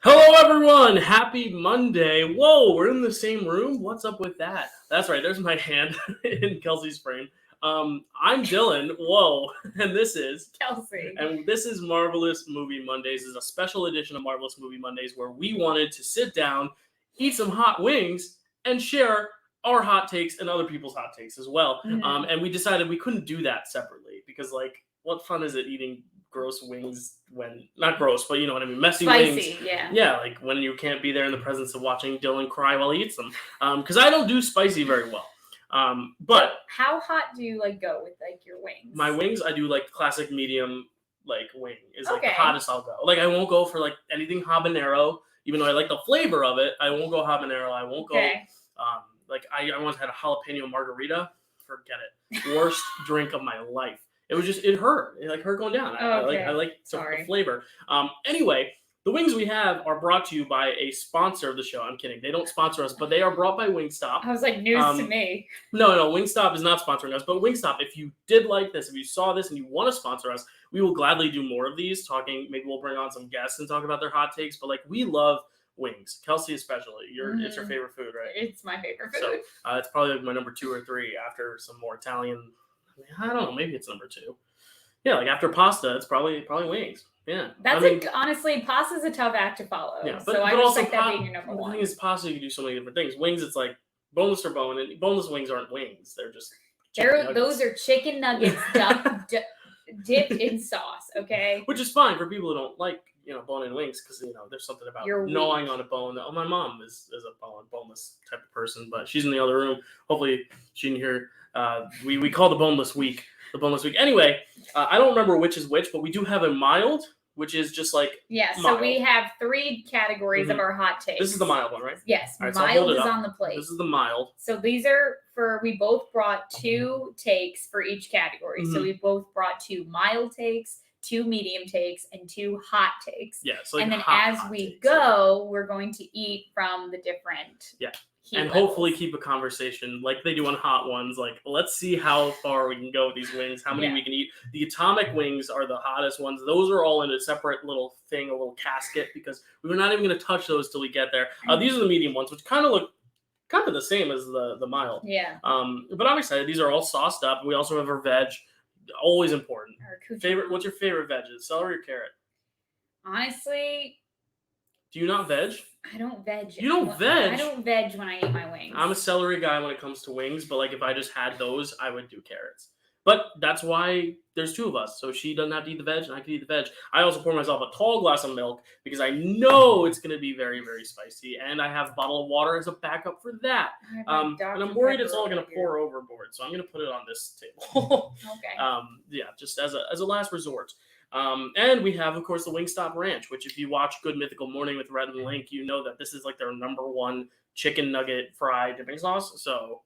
Hello, everyone! Happy Monday. Whoa, we're in the same room? What's up with that? That's right, there's my hand in Kelsey's frame. I'm Dylan. Whoa, and this is Kelsey. And this is Marvel-ous Movie Mondays. This is a special edition of Marvel-ous Movie Mondays where we wanted to sit down, eat some hot wings, and share our hot takes and other people's hot takes as well. Mhm. And we decided we couldn't do that separately because, like, what fun is it eating gross wings when not gross, but you know what I mean, messy wings. Spicy, yeah. Yeah, like when you can't be there in the presence of watching Dylan cry while he eats them. Because I don't do spicy very well. But how hot do you go with your wings? my wings, I do like classic medium wing is like the Okay. hottest I'll go. Like I won't go for like anything habanero, even though I like the flavor of it. I won't go habanero. I won't go. I once had a jalapeno margarita. Forget it. Worst drink of my life. It hurt. It hurt going down. I like the flavor. Anyway, the wings we have are brought to you by a sponsor of the show. I'm kidding. They don't sponsor us, but they are brought by Wingstop. I was like, news to me. No, Wingstop is not sponsoring us. But Wingstop, if you did like this, if you saw this and you want to sponsor us, we will gladly do more of these. Maybe we'll bring on some guests and talk about their hot takes. But we love wings. Kelsey especially. It's your favorite food, right? It's my favorite food. So it's probably my number 2 or 3 after some more Italian. I don't know. Maybe it's number 2. Yeah, after pasta, it's probably wings. Yeah, honestly, pasta's a tough act to follow. Yeah, but I respect that being your number one. The thing is, pasta you can do so many different things. Wings, it's like boneless or bone, and boneless wings aren't wings. They're just those are chicken nuggets dipped in sauce. Okay, which is fine for people who don't like bone-in wings because there's something about gnawing on a bone. My mom is a boneless type of person, but she's in the other room. Hopefully, she didn't hear. We call the boneless week. The boneless week. Anyway, I don't remember which is which, but we do have a mild, which is just mild. So we have 3 categories of our hot takes. This is the mild one, right? Yes, right, mild is on the plate. This is the mild. So these are we both brought 2 takes for each category. So we both brought 2 mild takes, 2 medium takes, and 2 hot takes. Yeah, and then as we go, we're going to eat from the different and hopefully keep a conversation like they do on Hot Ones. Let's see how far we can go with these wings, how many we can eat. The atomic wings are the hottest ones. Those are all in a separate little thing, a little casket, because we were not even going to touch those till we get there. These are the medium ones, which kind of look the same as the mild. Yeah. But I'm excited. These are all sauced up. We also have our veg. Always important. What's your favorite veg? Celery or carrot? Honestly, do you not veg? I don't veg. You don't veg? I don't veg when I eat my wings. I'm a celery guy when it comes to wings, but if I just had those, I would do carrots. But that's why there's 2 of us. So she doesn't have to eat the veg, and I can eat the veg. I also pour myself a tall glass of milk because I know it's going to be very, very spicy. And I have a bottle of water as a backup for that. And I'm worried it's all going to pour overboard. So I'm going to put it on this table. Okay. Just as a last resort. And we have, of course, the Wingstop Ranch, which if you watch Good Mythical Morning with Red and Link, you know that this is their number 1 chicken nugget fried dipping sauce. So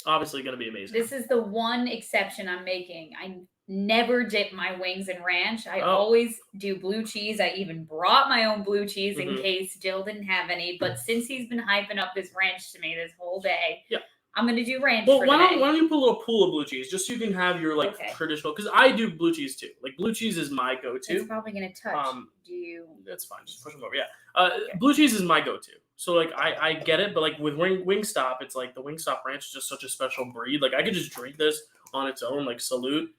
obviously going to be amazing. This is the one exception I'm making. I never dip my wings in ranch. I always do blue cheese. I even brought my own blue cheese in case Jill didn't have any. But since he's been hyping up this ranch to me this whole day, I'm going to do ranch for today. Why don't you put a little pool of blue cheese just so you can have your traditional, because I do blue cheese too. Blue cheese is my go-to. It's probably going to touch. That's fine. Just push them over. Yeah. Blue cheese is my go-to. So I get it, but with Wingstop, it's the Wingstop Ranch is just such a special breed. I could just drink this on its own, salute.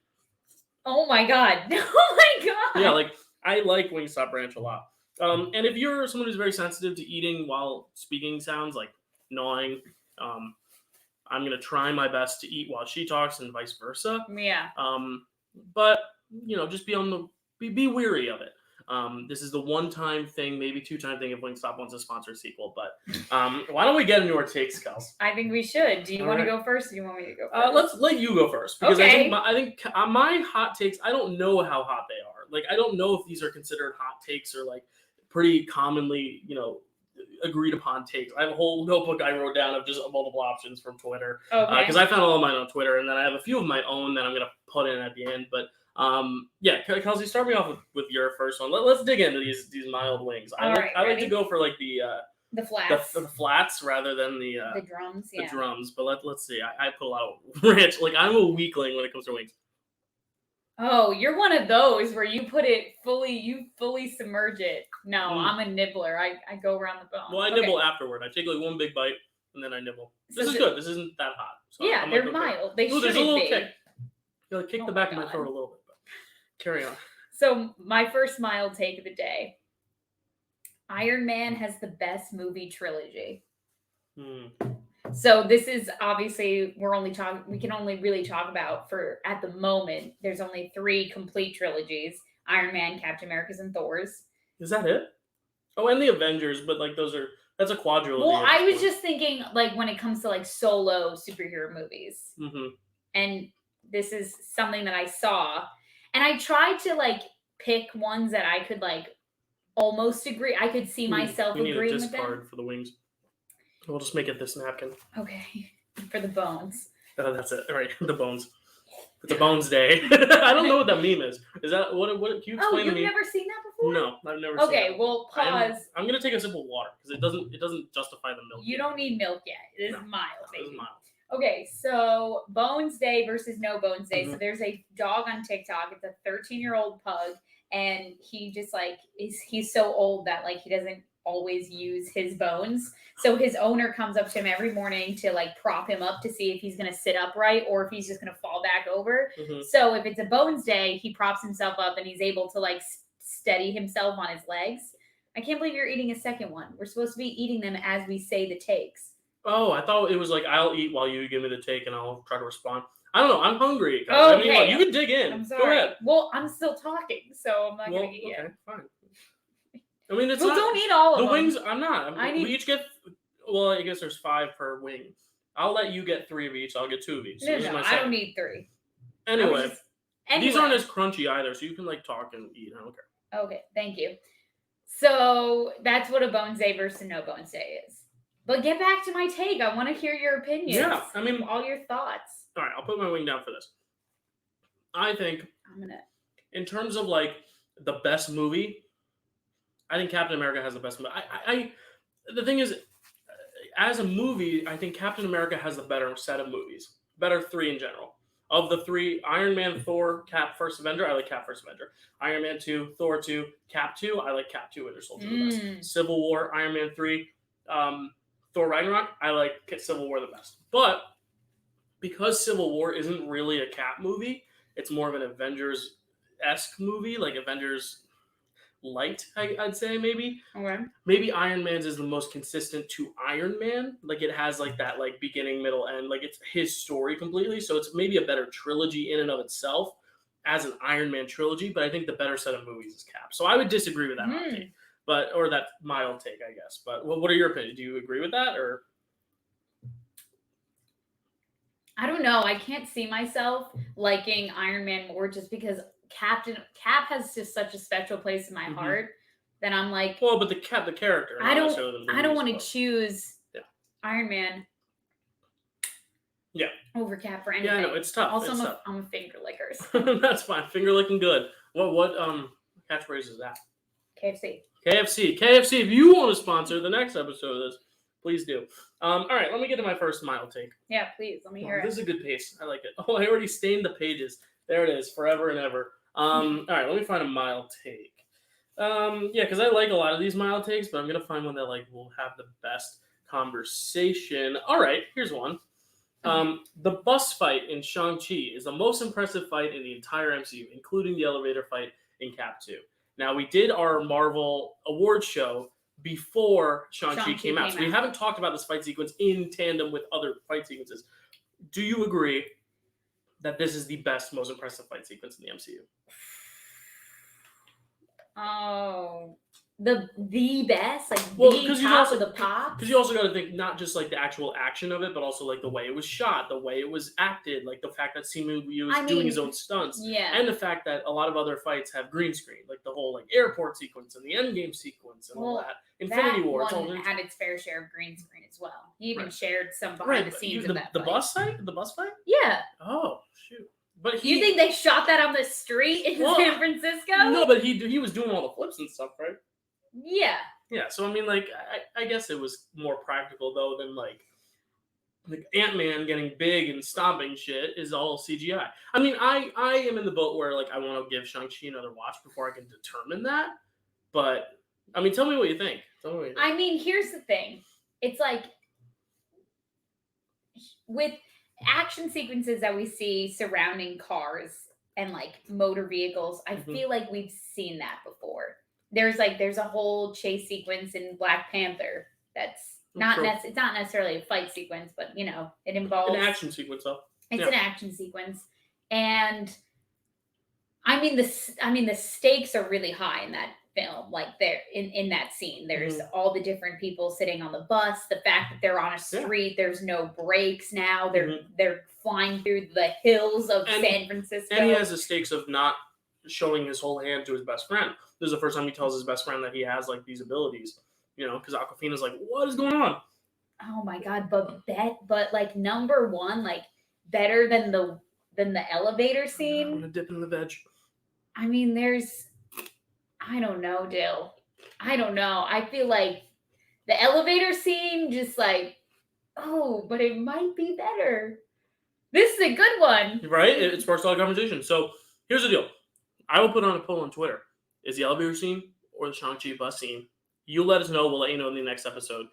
Oh my god! Oh my god! Yeah, I like Wingstop Ranch a lot. And if you're someone who's very sensitive to eating while speaking sounds, gnawing, I'm gonna try my best to eat while she talks and vice versa. Yeah. But just be weary of it. This is the 1-time thing, maybe 2-time thing if Wingstop wants to sponsor a sequel. But why don't we get into our takes, Kels? I think we should. Do you want to go first, or do you want me to go first? Let's let you go first because I think my hot takes. I don't know how hot they are. I don't know if these are considered hot takes or pretty commonly agreed upon takes. I have a whole notebook I wrote down of just multiple options from Twitter because I found all of mine on Twitter, and then I have a few of my own that I'm gonna put in at the end. But Kelsey, start me off with your first one. Let's dig into these mild wings. I like to go for the flats, the flats rather than the drums. The drums. But let's see. I put a lot of ranch. I'm a weakling when it comes to wings. Oh, you're one of those where you fully submerge it. No, I'm a nibbler. I go around the bone. Well, I nibble afterward. I take like one big bite and then I nibble. This is good. This isn't that hot. So yeah, they're mild. They shouldn't there's a little be. kick. You like kick the back of my throat a little bit. But carry on. So my first mild take of the day. Iron Man has the best movie trilogy. So this is obviously we can only really talk about for at the moment. There's only 3 complete trilogies: Iron Man, Captain America's, and Thor's. Is that it? Oh, and the Avengers, but like that's a quadrilogy. Well, I was just thinking like when it comes to like solo superhero movies, and this is something that I saw, and I tried to like pick ones that I could like almost agree. I could see myself agreeing with them. We need a discard for the wings. We'll just make it this napkin. Okay, for the bones. That's it. All right, the bones. It's a Bones Day. I don't know what that meme is. Is that what? Can you explain to me? Oh, you've never seen that before? No, I've never seen it. Okay, well, pause. I'm gonna take a sip of water because it doesn't justify the milk. You don't need milk yet. It is mild, baby. It is mild. Okay, so Bones Day versus No Bones Day. So there's a dog on TikTok. It's a 13-year-old pug, and he just like he's so old that like he doesn't always use his bones. So his owner comes up to him every morning to like prop him up to see if he's going to sit upright or if he's just going to fall back over. So if it's a Bones Day, he props himself up and he's able to like steady himself on his legs. I can't believe you're eating a second one. We're supposed to be eating them as we say the takes. Oh, I thought it was like I'll eat while you give me the take and I'll try to respond. I don't know. I'm hungry. Okay. I mean, you can dig in. I'm sorry. Go ahead. Well, I'm still talking, so I'm not going to get you. Okay, fine. I mean, don't eat all of them. The wings, I'm not. We each get, well, I guess there's 5 per wing. I'll let you get 3 of each. I'll get 2 of each. So no, I don't need 3. Anyway, these aren't as crunchy either, so you can like talk and eat. I don't care. Okay, thank you. So that's what a Bones Day versus a No Bones Day is. But get back to my take. I want to hear your opinions. Yeah, I mean, all your thoughts. All right, I'll put my wing down for this. I think, in terms of like the best movie, I think Captain America has the best movie. The thing is, as a movie, I think Captain America has the better set of movies. Better 3 in general. Of the 3, Iron Man, Thor, Cap, First Avenger, I like Cap, First Avenger. Iron Man 2, Thor 2, Cap 2, I like Cap 2, Winter Soldier the best. Civil War, Iron Man 3, Thor Ragnarok, I like Civil War the best. But because Civil War isn't really a Cap movie, it's more of an Avengers-esque movie, like Avengers light, I'd say maybe. Okay. Maybe Iron Man's is the most consistent to Iron Man. Like it has like that like beginning, middle, end. Like it's his story completely. So it's maybe a better trilogy in and of itself as an Iron Man trilogy. But I think the better set of movies is Cap. So I would disagree with that hot take, or that mild take, I guess. But what are your opinions? Do you agree with that or? I don't know. I can't see myself liking Iron Man more just because Cap has just such a special place in my heart that I'm like. Well, but the character. I don't want to choose Iron Man. Yeah. Over Cap for anything. Yeah, I know it's tough. Also, tough. I'm a finger lickers. That's fine. Finger licking good. What catchphrase is that? KFC. If you want to sponsor the next episode of this, please do. All right, let me get to my first mild take. Yeah, please. Let me hear it. This is a good pace. I like it. Oh, I already stained the pages. There it is, forever and ever. All right, let me find a mild take. Yeah, because I like a lot of these mild takes, but I'm gonna find one that like will have the best conversation. All right, here's one. The bus fight in Shang-Chi is the most impressive fight in the entire MCU, including the elevator fight in Cap 2. Now, we did our Marvel awards show before Shang-Chi came out. So we haven't talked about this fight sequence in tandem with other fight sequences. Do you agree that this is the best, most impressive fight sequence in the MCU? Oh, the best, like the top of the pop. Because you also got to think not just like the actual action of it, but also like the way it was shot, the way it was acted, like the fact that Simu was doing his own stunts, and the fact that a lot of other fights have green screen, like the whole like airport sequence and the Endgame sequence and all that. Infinity War one had its fair share of green screen as well. He even shared some behind the scenes of that. The bus fight? Yeah. Oh shoot. But you think they shot that on the street in San Francisco? No, but he was doing all the flips and stuff, right? Yeah. Yeah, so I mean, like, I guess it was more practical though than like like Ant-Man getting big and stomping shit is all CGI. I mean, I am in the boat where like I want to give Shang-Chi another watch before I can determine that. But I mean, tell me what you think. I mean, here's the thing. It's like with action sequences that we see surrounding cars and like motor vehicles, I feel like we've seen that before. There's a whole chase sequence in Black Panther that's it's not necessarily a fight sequence, but it involves an action sequence though. It's an action sequence. And I mean the stakes are really high in that film. Like there in that scene, there's all the different people sitting on the bus, the fact that they're on a street, there's no brakes now, they're flying through the hills of San Francisco. And he has the stakes of not showing his whole hand to his best friend. This is the first time he tells his best friend that he has like these abilities, because Awkwafina's like, what is going on? Oh my god, but like number one, like better than the elevator scene. I'm gonna dip in the veg. I mean, I don't know, Dill. I don't know. I feel like the elevator scene just like, but it might be better. This is a good one. Right? It sparks a lot of conversation. So here's the deal. I will put on a poll on Twitter. Is the elevator scene or the Shang-Chi bus scene? You let us know. We'll let you know in the next episode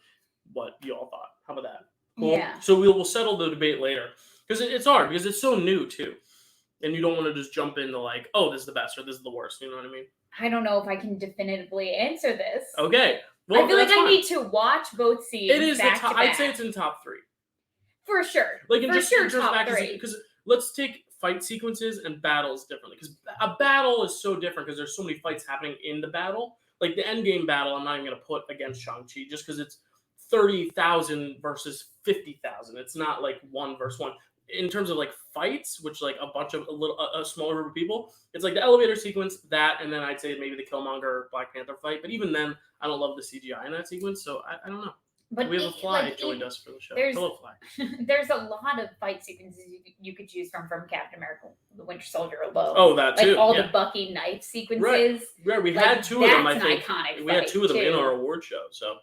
what you all thought. How about that? Cool. Yeah. So we'll settle the debate later. Because it's hard. Because it's so new, too. And you don't want to just jump into like, oh, this is the best or this is the worst. You know what I mean? I don't know if I can definitively answer this. Okay. Well, I feel like I need to watch both scenes. It is back to I'd back. say it's in top 3. For sure. Like in For sure, top 3. Because let's take fight sequences and battles differently. Because a battle is so different because there's so many fights happening in the battle. Like the endgame battle, I'm not even going to put against Shang-Chi just because it's 30,000 versus 50,000. It's not like 1 versus 1. In terms of like fights, which like a smaller group of people, it's like the elevator sequence, that, and then I'd say maybe the Killmonger Black Panther fight. But even then, I don't love the CGI in that sequence, so I don't know. But we have a fly joined us for the show. Hello, fly. There's a lot of fight sequences you could choose from Captain America, the Winter Soldier alone. Oh, that too. Like all the Bucky knife sequences. Right. We had 2 of them. I think iconic. We had 2 of them in our award show. So.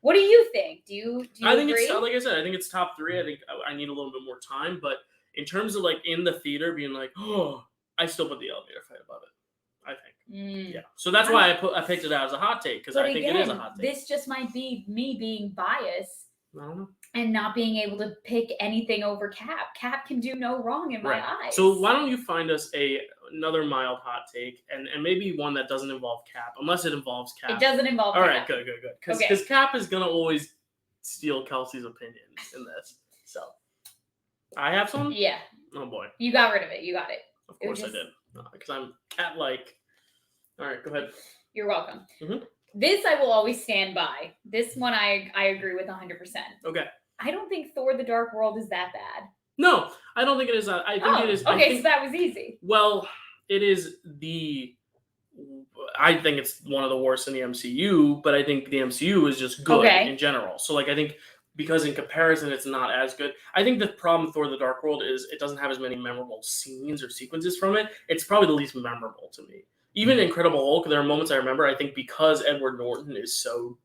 What do you think? Do you I think agree? It's like I said. I think it's top 3. I think I need a little bit more time, but in terms of like in the theater being like, oh, I still put the elevator fight above it. I think. Yeah. So that's why I picked it out as a hot take because I think it is a hot take. This just might be me being biased. I don't know. And not being able to pick anything over Cap. Cap can do no wrong in my eyes. So why don't you find us another mild hot take and maybe one that doesn't involve Cap, unless it involves Cap. It doesn't involve Cap. All right, good. Because Cap is going to always steal Kelsey's opinions in this. So I have some? Yeah. Oh, boy. You got rid of it. You got it. Of course I did. Because I'm cat-like. All right, go ahead. You're welcome. Mm-hmm. This I will always stand by. This one I agree with 100%. Okay. I don't think Thor: The Dark World is that bad. No, I don't think it is. I think it is. Okay, so that was easy. Well, it is I think it's one of the worst in the MCU, but I think the MCU is just good in general. So, like, I think because in comparison, it's not as good. I think the problem with Thor: The Dark World is it doesn't have as many memorable scenes or sequences from it. It's probably the least memorable to me. Even Incredible Hulk, there are moments I remember, I think because Edward Norton is so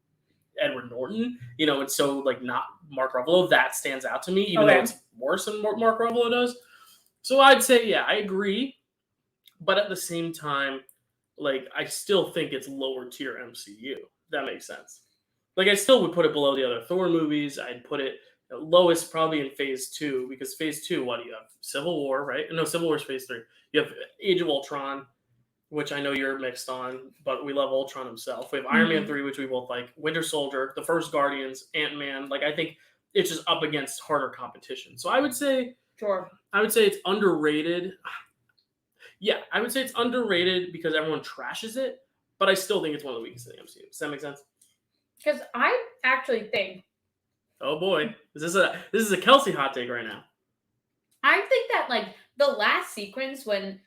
Edward Norton, it's so, like, not Mark Ruffalo, that stands out to me, even though it's worse than Mark Ruffalo does. So I'd say, yeah, I agree. But at the same time, like, I still think it's lower tier MCU. That makes sense. Like, I still would put it below the other Thor movies. I'd put it lowest probably in Phase 2, because Phase 2, what do you have? Civil War, right? No, Civil War is Phase 3. You have Age of Ultron, which I know you're mixed on, but we love Ultron himself. We have Iron Man 3, which we both like, Winter Soldier, the first Guardians, Ant-Man. Like, I think it's just up against harder competition. So I would say it's underrated. Yeah, I would say it's underrated because everyone trashes it, but I still think it's one of the weakest in the MCU. Does that make sense? Because I actually think. Oh boy, this is a Kelsey hot take right now. I think that, like, the last sequence when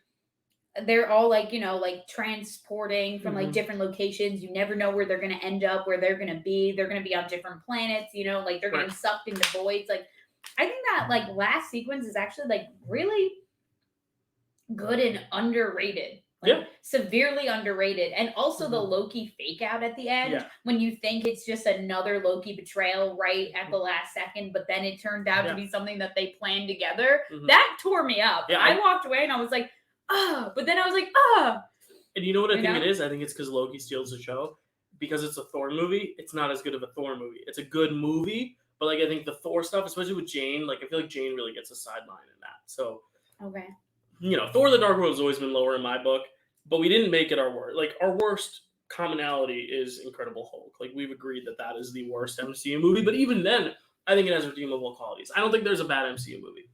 they're all, like, transporting from like different locations. You never know where they're going to end up, where they're going to be. They're going to be on different planets, like they're getting sucked into voids. Like, I think that, like, last sequence is actually, like, really good and underrated. Severely underrated. And also the Loki fake out at the end, when you think it's just another Loki betrayal right at the last second, but then it turned out to be something that they planned together. That tore me up. I walked away and I was like, but then I was like, And you know what I think it is? I think it's because Loki steals the show. Because it's a Thor movie, it's not as good of a Thor movie. It's a good movie, but like I think the Thor stuff, especially with Jane, like I feel like Jane really gets a sideline in that. So, Thor: The Dark World has always been lower in my book, but we didn't make it our worst. Like our worst commonality is Incredible Hulk. Like we've agreed that is the worst MCU movie, but even then, I think it has redeemable qualities. I don't think there's a bad MCU movie.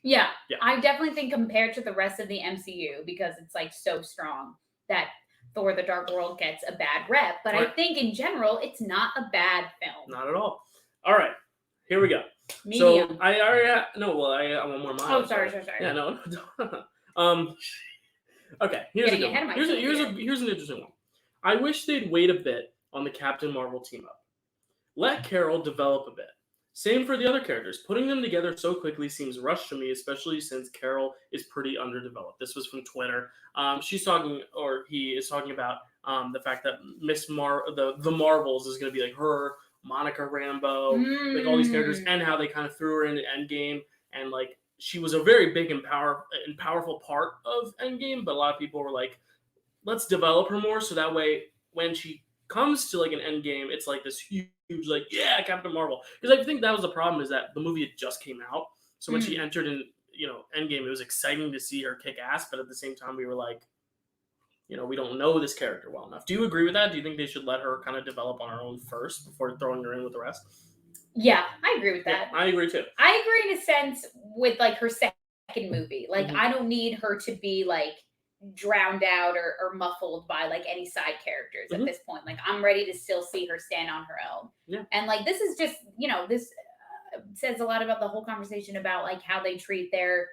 Yeah, I definitely think compared to the rest of the MCU, because it's like so strong, that Thor: The Dark World gets a bad rep, but I think in general it's not a bad film. Not at all. All right, here we go. Medium. So I already I want more miles. Oh, sorry. Yeah, no. Okay, here's an interesting one. I wish they'd wait a bit on the Captain Marvel team up. Let Carol develop a bit. Same for the other characters. Putting them together so quickly seems rushed to me, especially since Carol is pretty underdeveloped. This was from Twitter. He is talking about the fact that the Marvels is going to be like her, Monica Rambeau, like all these characters, and how they kind of threw her into Endgame, and like she was a very big and powerful part of Endgame, but a lot of people were like, let's develop her more so that way when she comes to like an Endgame, it's like this huge like, Captain Marvel. Because I think that was the problem, is that the movie had just came out. So when she entered in, Endgame, it was exciting to see her kick ass, but at the same time we were like, we don't know this character well enough. Do you agree with that? Do you think they should let her kind of develop on her own first before throwing her in with the rest? Yeah, I agree with that. Yeah, I agree too. I agree in a sense with like her second movie. Like I don't need her to be like drowned out or muffled by like any side characters at this point. Like I'm ready to still see her stand on her own. Yeah. And like this is just, this says a lot about the whole conversation about like how they treat their,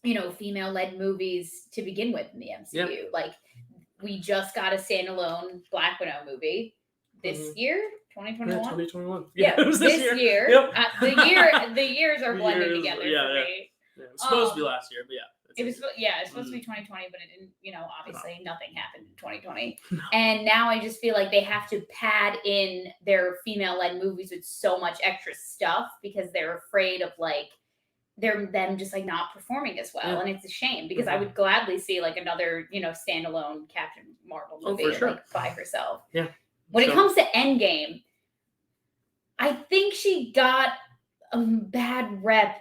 female-led movies to begin with in the MCU. Yeah. Like we just got a standalone Black Widow movie this year, 2021. Yeah, 2021. Yeah, it was this year. Yep. The years are blending together for me. Yeah, it was supposed to be last year, but it's supposed to be 2020, but it didn't, obviously nothing happened in 2020. And now I just feel like they have to pad in their female-led movies with so much extra stuff because they're afraid of like them just like not performing as well. And it's a shame because I would gladly see like another, standalone Captain Marvel movie like by herself. Yeah. When it comes to Endgame, I think she got a bad rep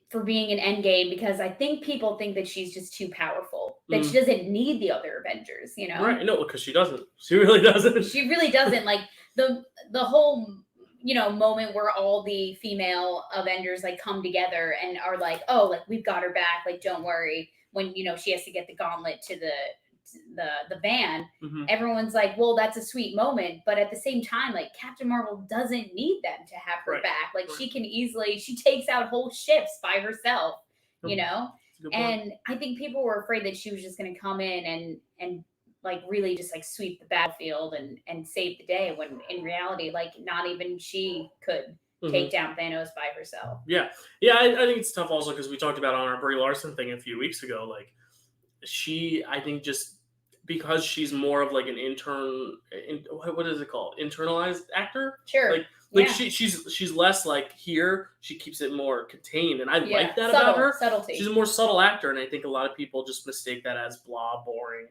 for being an Endgame because I think people think that she's just too powerful, that she doesn't need the other Avengers, Right, no, because she doesn't. She really doesn't. She really doesn't. Like the whole, moment where all the female Avengers like come together and are like, oh, like we've got her back, like don't worry. When, she has to get the gauntlet to the van, everyone's like, well, that's a sweet moment, but at the same time, like Captain Marvel doesn't need them to have her back. Like she can she takes out whole ships by herself, and I think people were afraid that she was just going to come in and like really just like sweep the battlefield and save the day, when in reality, like not even she could take down Thanos by herself. Yeah, I think it's tough also because we talked about on our Brie Larson thing a few weeks ago, like she, I think just because she's more of like an what is it called? Internalized actor? Sure. Like she's less like here. She keeps it more contained, and I like that about her. Subtlety. She's a more subtle actor, and I think a lot of people just mistake that as blah, boring,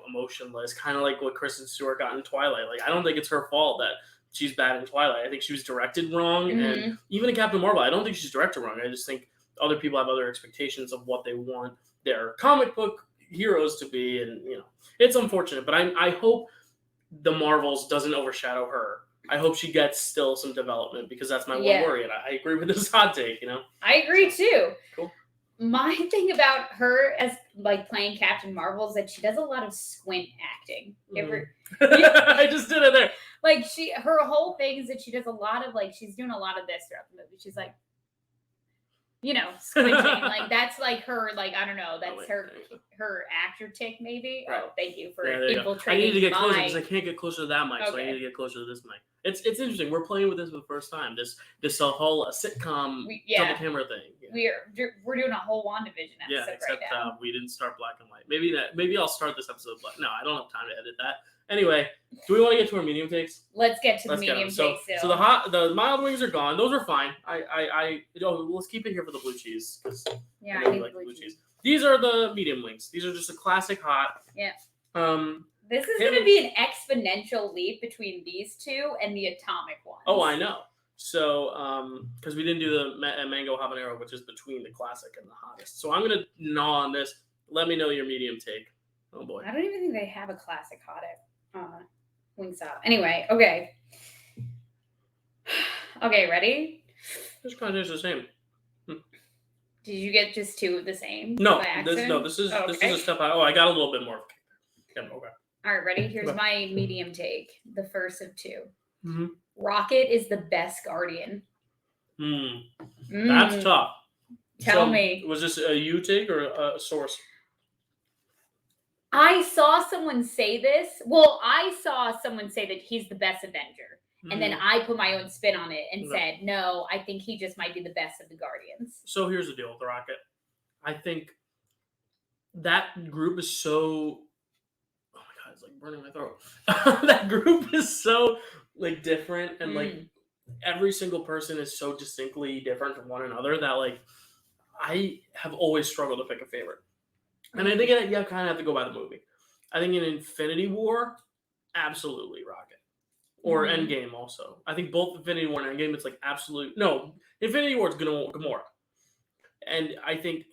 emotionless, kind of like what Kristen Stewart got in Twilight. Like I don't think it's her fault that she's bad in Twilight. I think she was directed wrong, and even in Captain Marvel, I don't think she's directed wrong. I just think other people have other expectations of what they want their comic book heroes to be, and it's unfortunate, but I hope the Marvels doesn't overshadow her. I hope she gets still some development because that's my one worry, and I agree with this hot take. I agree too. Cool. My thing about her as like playing Captain Marvel is that she does a lot of squint acting. I just did it there. Like her whole thing is that she does a lot of like she's doing a lot of this throughout the movie. She's like, squinting. Like that's like her, like I don't know, that's her actor tick maybe. Right. Oh, thank you for infiltrating. I need to get closer because I can't get closer to that mic, so I need to get closer to this mic. It's interesting. We're playing with this for the first time. This whole sitcom double camera thing. Yeah. We're doing a whole WandaVision episode except right now. We didn't start Black and White. night. Maybe I'll start this episode, but no, I don't have time to edit that. Anyway, do we want to get to our medium takes? Let's get to the medium takes. So the mild wings are gone. Those are fine. Let's keep it here for the blue cheese. Yeah, I need like blue cheese. These are the medium wings. These are just a classic hot. Yeah. This is going to be an exponential leap between these two and the atomic ones. Oh, I know. So, because we didn't do the mango habanero, which is between the classic and the hottest. So I'm going to gnaw on this. Let me know your medium take. Oh, boy. I don't even think they have a classic hot Wingstop. Anyway, okay. Okay, ready? This kind of tastes the same. Did you get just two of the same? No, this is a step high. Oh, I got a little bit more. Yeah, okay. All right, ready? Here's my medium take. The first of two. Mm-hmm. Rocket is the best Guardian. That's tough. Tell me. Was this a you take or a source? I saw someone say this. Well, I saw someone say that he's the best Avenger. And then I put my own spin on it and said, no, I think he just might be the best of the Guardians. So here's the deal with the Rocket. I think that group is so... Oh my God, it's like burning my throat. That group is so like different and like every single person is so distinctly different from one another that like I have always struggled to pick a favorite. And I think you kind of have to go by the movie. I think in Infinity War, absolutely Rocket. Or Endgame also. I think both Infinity War and Endgame, it's like absolute... No, Infinity War is Gamora. And I think...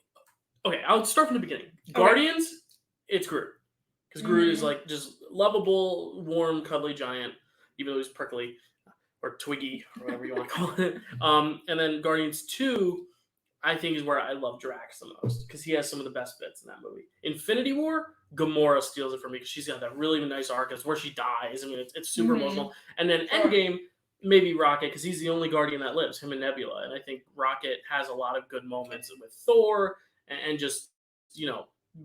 Okay, I'll start from the beginning. Okay. Guardians, it's Groot. Because Groot is like just lovable, warm, cuddly giant, even though he's prickly or twiggy or whatever you want to call it. And then Guardians 2, I think is where I love Drax the most because he has some of the best bits in that movie. Infinity War, Gamora steals it for me because she's got that really nice arc. It's where she dies. I mean, it's super emotional. And then Endgame, maybe Rocket because he's the only Guardian that lives, him and Nebula. And I think Rocket has a lot of good moments with Thor and just,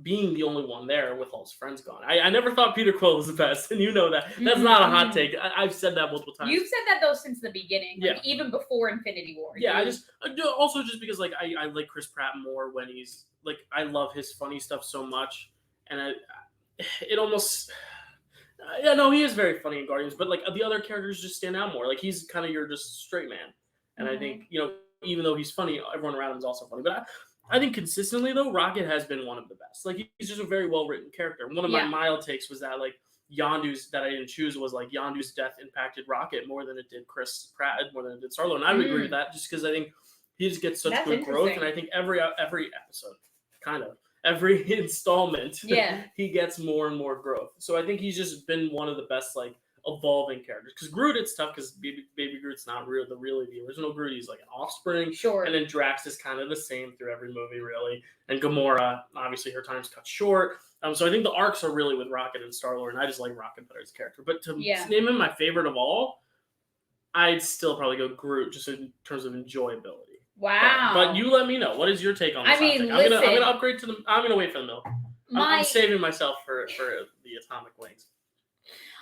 being the only one there with all his friends gone. I never thought Peter Quill was the best, and you know that. That's not a hot take. I've said that multiple times. You've said that, though, since the beginning. Like, even before Infinity War. Yeah, also just because, like, I like Chris Pratt more when he's, like, I love his funny stuff so much, and it almost... he is very funny in Guardians, but, like, the other characters just stand out more. Like, he's kind of your just straight man. And I think, even though he's funny, everyone around him is also funny. But I think consistently, though, Rocket has been one of the best. Like, he's just a very well-written character. One of my mild takes was that, like, Yondu's, that I didn't choose, was, like, Yondu's death impacted Rocket more than it did Chris Pratt, more than it did Star-Lord. And I would agree with that, just because I think he just gets such good growth. And I think every episode, every installment, he gets more and more growth. So I think he's just been one of the best, like, evolving characters. Because Groot, it's tough because baby Groot's not really the original Groot. He's like an offspring. Sure. And then Drax is kind of the same through every movie, really. And Gamora, obviously, her time's cut short. So I think the arcs are really with Rocket and Star-Lord, and I just like Rocket better as a character. But to name him my favorite of all, I'd still probably go Groot, just in terms of enjoyability. Wow. But you let me know. What is your take on this? Listen, I'm gonna upgrade to I'm gonna wait for the milk. I'm saving myself for the atomic wings.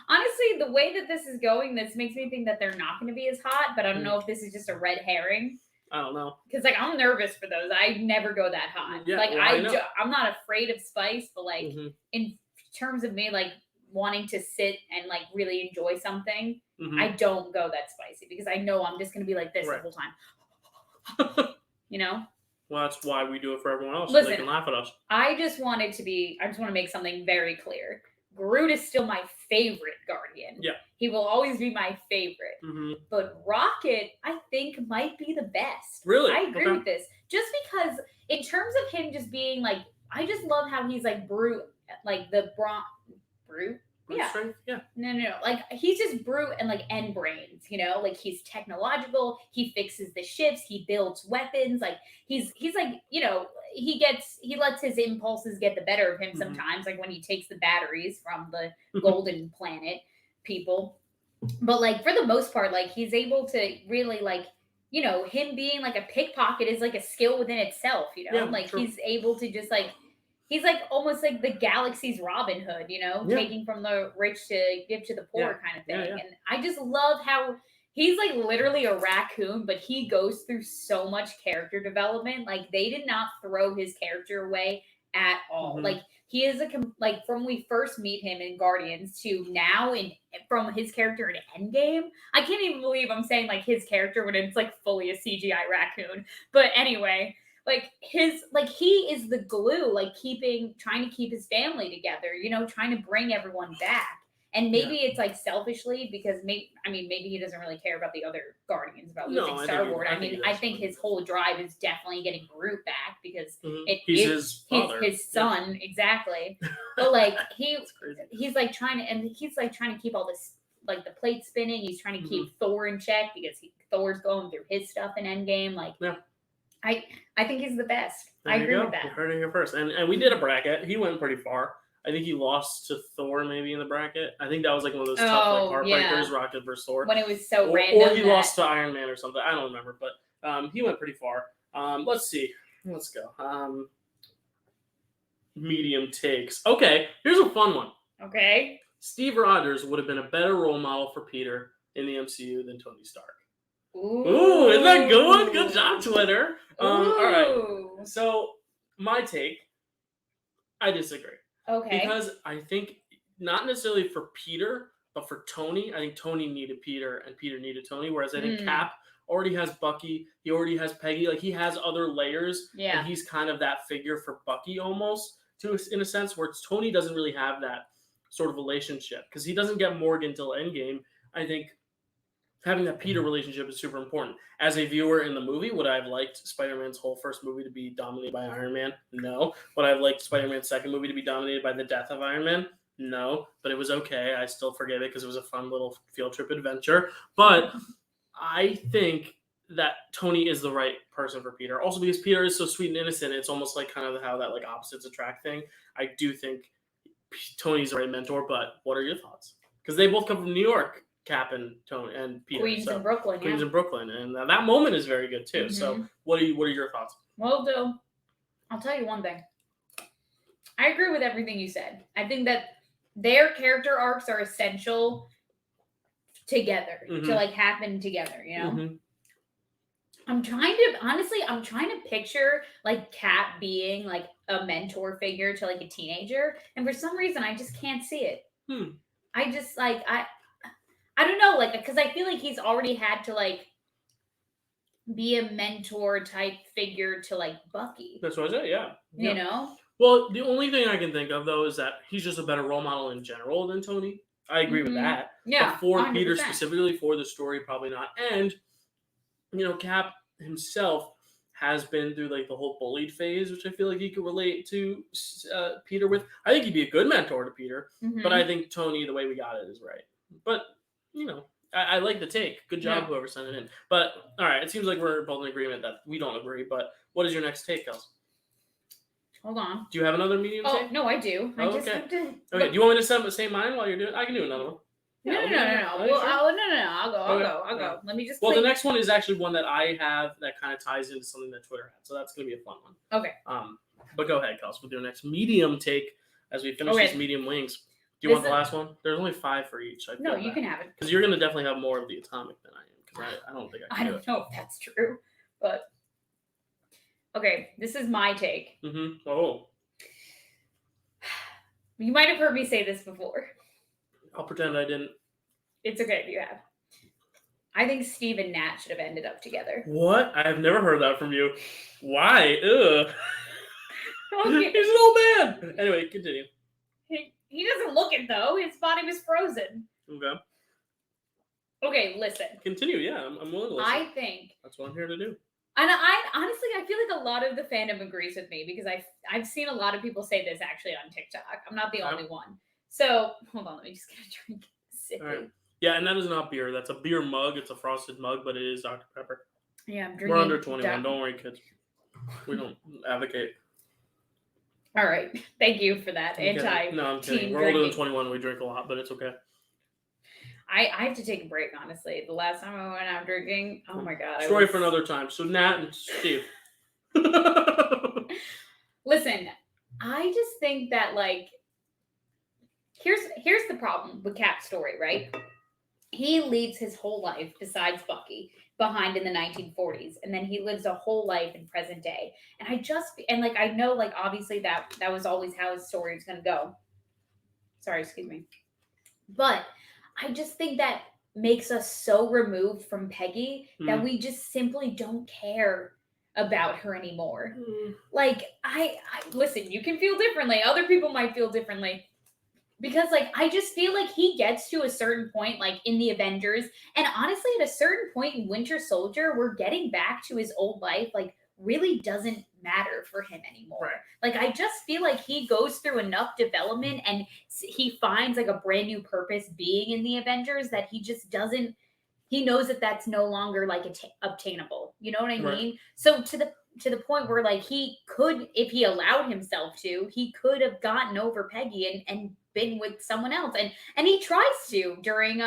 Honestly, the way that this is going, this makes me think that they're not going to be as hot, but I don't know if this is just a red herring. I don't know. Because, like, I'm nervous for those. I never go that hot. Yeah, like, well, I'm not afraid of spice, but, like, in terms of me, like, wanting to sit and, like, really enjoy something, I don't go that spicy because I know I'm just going to be like this the whole time. Well, that's why we do it for everyone else. Listen, so they can laugh at us. I just want to make something very clear. Groot is still my favorite Guardian. Yeah. He will always be my favorite. But Rocket, I think, might be the best. Really? I agree with this. Just because, in terms of him just being, like, I just love how he's, like, brute, like, brute? Yeah. Strength? Yeah. No. Like, he's just brute and, like, end brains, Like, he's technological. He fixes the ships. He builds weapons. Like, he's like, he lets his impulses get the better of him sometimes, like when he takes the batteries from the golden planet people. But, like, for the most part, like, he's able to really, like, him being, like, a pickpocket is, like, a skill within itself, Yeah, like, true. he's able to just, like, he's, like, almost like the galaxy's Robin Hood, taking from the rich to give to the poor kind of thing. Yeah. And I just love how he's, like, literally a raccoon, but he goes through so much character development. Like, they did not throw his character away at all. Like, he is like from we first meet him in Guardians to now from his character in Endgame. I can't even believe I'm saying like his character when it's like fully a CGI raccoon. But anyway, like he is the glue, like trying to keep his family together, you know, trying to bring everyone back. And maybe it's like selfishly because maybe he doesn't really care about the other Guardians, about losing Star-Lord. I think his whole drive is definitely getting Groot back because he's his father, his son, exactly. But like he's like trying to keep all this, like the plate spinning. He's trying to keep Thor in check because Thor's going through his stuff in Endgame. Like I think he's the best. I agree with that. You heard it here first, and we did a bracket. He went pretty far. I think he lost to Thor maybe in the bracket. I think that was like one of those tough like heartbreakers, Rocket versus Thor. When it was so random. Or he lost to Iron Man or something. I don't remember, but he went pretty far. Let's see. Let's go. Medium takes. Okay, here's a fun one. Okay. Steve Rogers would have been a better role model for Peter in the MCU than Tony Stark. Ooh, isn't that good? Good job, Twitter. All right. So my take, I disagree. Okay. Because I think not necessarily for Peter, but for Tony, I think Tony needed Peter and Peter needed Tony. Whereas I think Cap already has Bucky, he already has Peggy, like he has other layers, and he's kind of that figure for Bucky almost, in a sense, where Tony doesn't really have that sort of relationship because he doesn't get Morgan till Endgame. I think having that Peter relationship is super important. As a viewer in the movie, would I have liked Spider-Man's whole first movie to be dominated by Iron Man? No. Would I have liked Spider-Man's second movie to be dominated by the death of Iron Man? No. But it was okay. I still forgive it because it was a fun little field trip adventure. But I think that Tony is the right person for Peter. Also because Peter is so sweet and innocent, it's almost like kind of how that like opposites attract thing. I do think Tony's the right mentor, but what are your thoughts? Because they both come from New York. Cap and Tony and Peter. Queens and Brooklyn. Queens and Brooklyn. And that moment is very good too. So what are your thoughts? Well, I'll tell you one thing. I agree with everything you said. I think that their character arcs are essential together to like happen together, you know? I'm trying to picture like Cap being like a mentor figure to like a teenager, and for some reason I just can't see it. I just like I don't know, like, because I feel like he's already had to, like, be a mentor type figure to, like, Bucky. That's what I said, yeah. You know? Well, the only thing I can think of, though, is that he's just a better role model in general than Tony. I agree with that. Yeah, but for 100%. Peter specifically, for the story, probably not. And, you know, Cap himself has been through, like, the whole bullied phase, which I feel like he could relate to Peter with. I think he'd be a good mentor to Peter. But I think Tony, the way we got it, is right. But... you know, I like the take. Good job, whoever sent it in. But, all right, it seems like we're both in agreement that we don't agree. But what is your next take, Kels? Hold on. Do you have another medium take? No, I do. I just have to... Okay, do you want me to say mine while you're doing it? I can do another one. No. I'll go. Let me just... Well, the next one is actually one that I have that kind of ties into something that Twitter had. So that's going to be a fun one. Okay. But go ahead, Kels. We'll do our next medium take as we finish these medium wings. Do you want the last one? There's only 5 for each. No, you can have it. Because you're going to definitely have more of the atomic than I am. Because I don't think I can do it. I don't know if that's true. But, okay, this is my take. Oh. You might have heard me say this before. I'll pretend I didn't. It's okay if you have. I think Steve and Nat should have ended up together. What? I have never heard that from you. Why? Ugh. Okay. He's an old man. Anyway, continue. He doesn't look it, though. His body was frozen. Okay, listen. Continue, yeah. I'm willing to listen. I think... that's what I'm here to do. And I feel like a lot of the fandom agrees with me because I've seen a lot of people say this actually on TikTok. I'm not the only one. So, hold on. Let me just get a drink. All right. Yeah, and that is not beer. That's a beer mug. It's a frosted mug, but it is Dr. Pepper. Yeah, I'm drinking... we're under 21. Don't worry, kids. We don't advocate. All right. Thank you for that. No, I'm kidding. We're older than 21. We drink a lot, but it's okay. I have to take a break, honestly. The last time I went out drinking, oh my God. Story for another time. So Nat and Steve. Listen, I just think that, like, here's the problem with Cap's story, right? he leaves his whole life, besides Bucky, behind in the 1940s, and then he lives a whole life in present day. And I know, like, obviously that was always how his story was going to go. Sorry, excuse me. But I just think that makes us so removed from Peggy that we just simply don't care about her anymore. Like, I listen, you can feel differently. Other people might feel differently. Because, like, I just feel like he gets to a certain point, like, in the Avengers, and honestly, at a certain point in Winter Soldier, we're getting back to his old life, like, really doesn't matter for him anymore. Right. Like, I just feel like he goes through enough development and he finds, like, a brand new purpose being in the Avengers that he just doesn't, he knows that that's no longer, like, obtainable. You know what I mean? Right. So to the point where, like, he could, if he allowed himself to, he could have gotten over Peggy and been with someone else, and he tries to during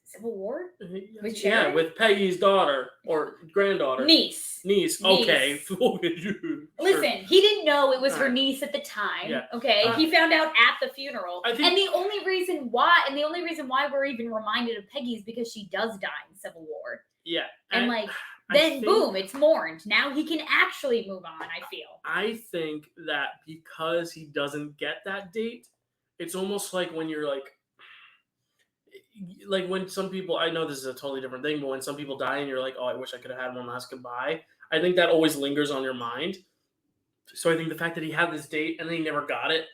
Civil War with Sharon? Yeah, with Peggy's daughter or granddaughter. Niece. Okay. Listen, he didn't know it was her niece at the time. Yeah. Okay, he found out at the funeral, and the only reason why we're even reminded of Peggy is because she does die in Civil War. Yeah, and like. Then boom, it's mourned. Now he can actually move on, I feel. I think that because he doesn't get that date, it's almost like when you're like when some people, I know this is a totally different thing, but when some people die and you're like, oh, I wish I could have had one last goodbye, I think that always lingers on your mind. So I think the fact that he had this date and then he never got it,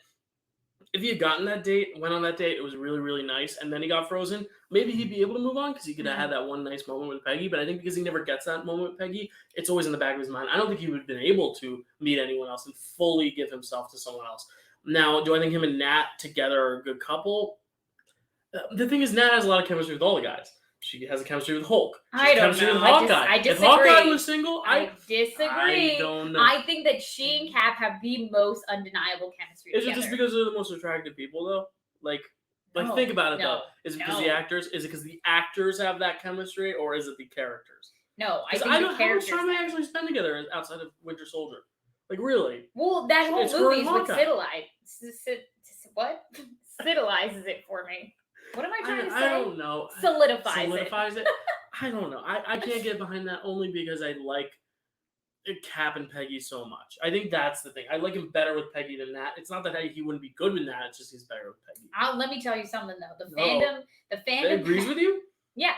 if he had gotten that date, went on that date, it was really, really nice, and then he got frozen, maybe he'd be able to move on because he could have had that one nice moment with Peggy. But I think because he never gets that moment with Peggy, it's always in the back of his mind. I don't think he would have been able to meet anyone else and fully give himself to someone else. Now, do I think him and Nat together are a good couple? The thing is, Nat has a lot of chemistry with all the guys. She has a chemistry with Hulk. I don't know. With Hawkeye. I disagree. If Hawkeye was single, I disagree. I don't know. I think that she and Cap have the most undeniable chemistry together. Is it just because they're the most attractive people, though? No, think about it, though. Is it because the actors? Is it because the actors have that chemistry, or is it the characters? No, I think the characters. How much time they actually spend together outside of Winter Soldier? Like, really? Well, that whole movie is what civilizes it for me. What am I trying to say? I don't know. Solidifies it. I don't know. I can't get behind that only because I like Cap and Peggy so much. I think that's the thing. I like him better with Peggy than Nat. It's not that he wouldn't be good with Nat. It's just he's better with Peggy. Let me tell you something though. The fandom agrees with you. Yeah,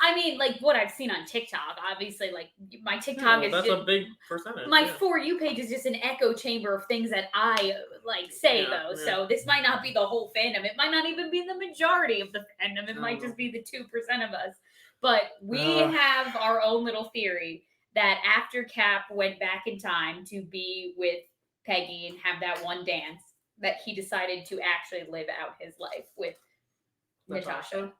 I mean, like what I've seen on TikTok. Obviously, like my TikTok is that's a big percentage. My For You page is just an echo chamber of things that I say though. Yeah. So this might not be the whole fandom. It might not even be the majority of the fandom. It might just be the 2% of us. But we have our own little theory that after Cap went back in time to be with Peggy and have that one dance, that he decided to actually live out his life with Natasha.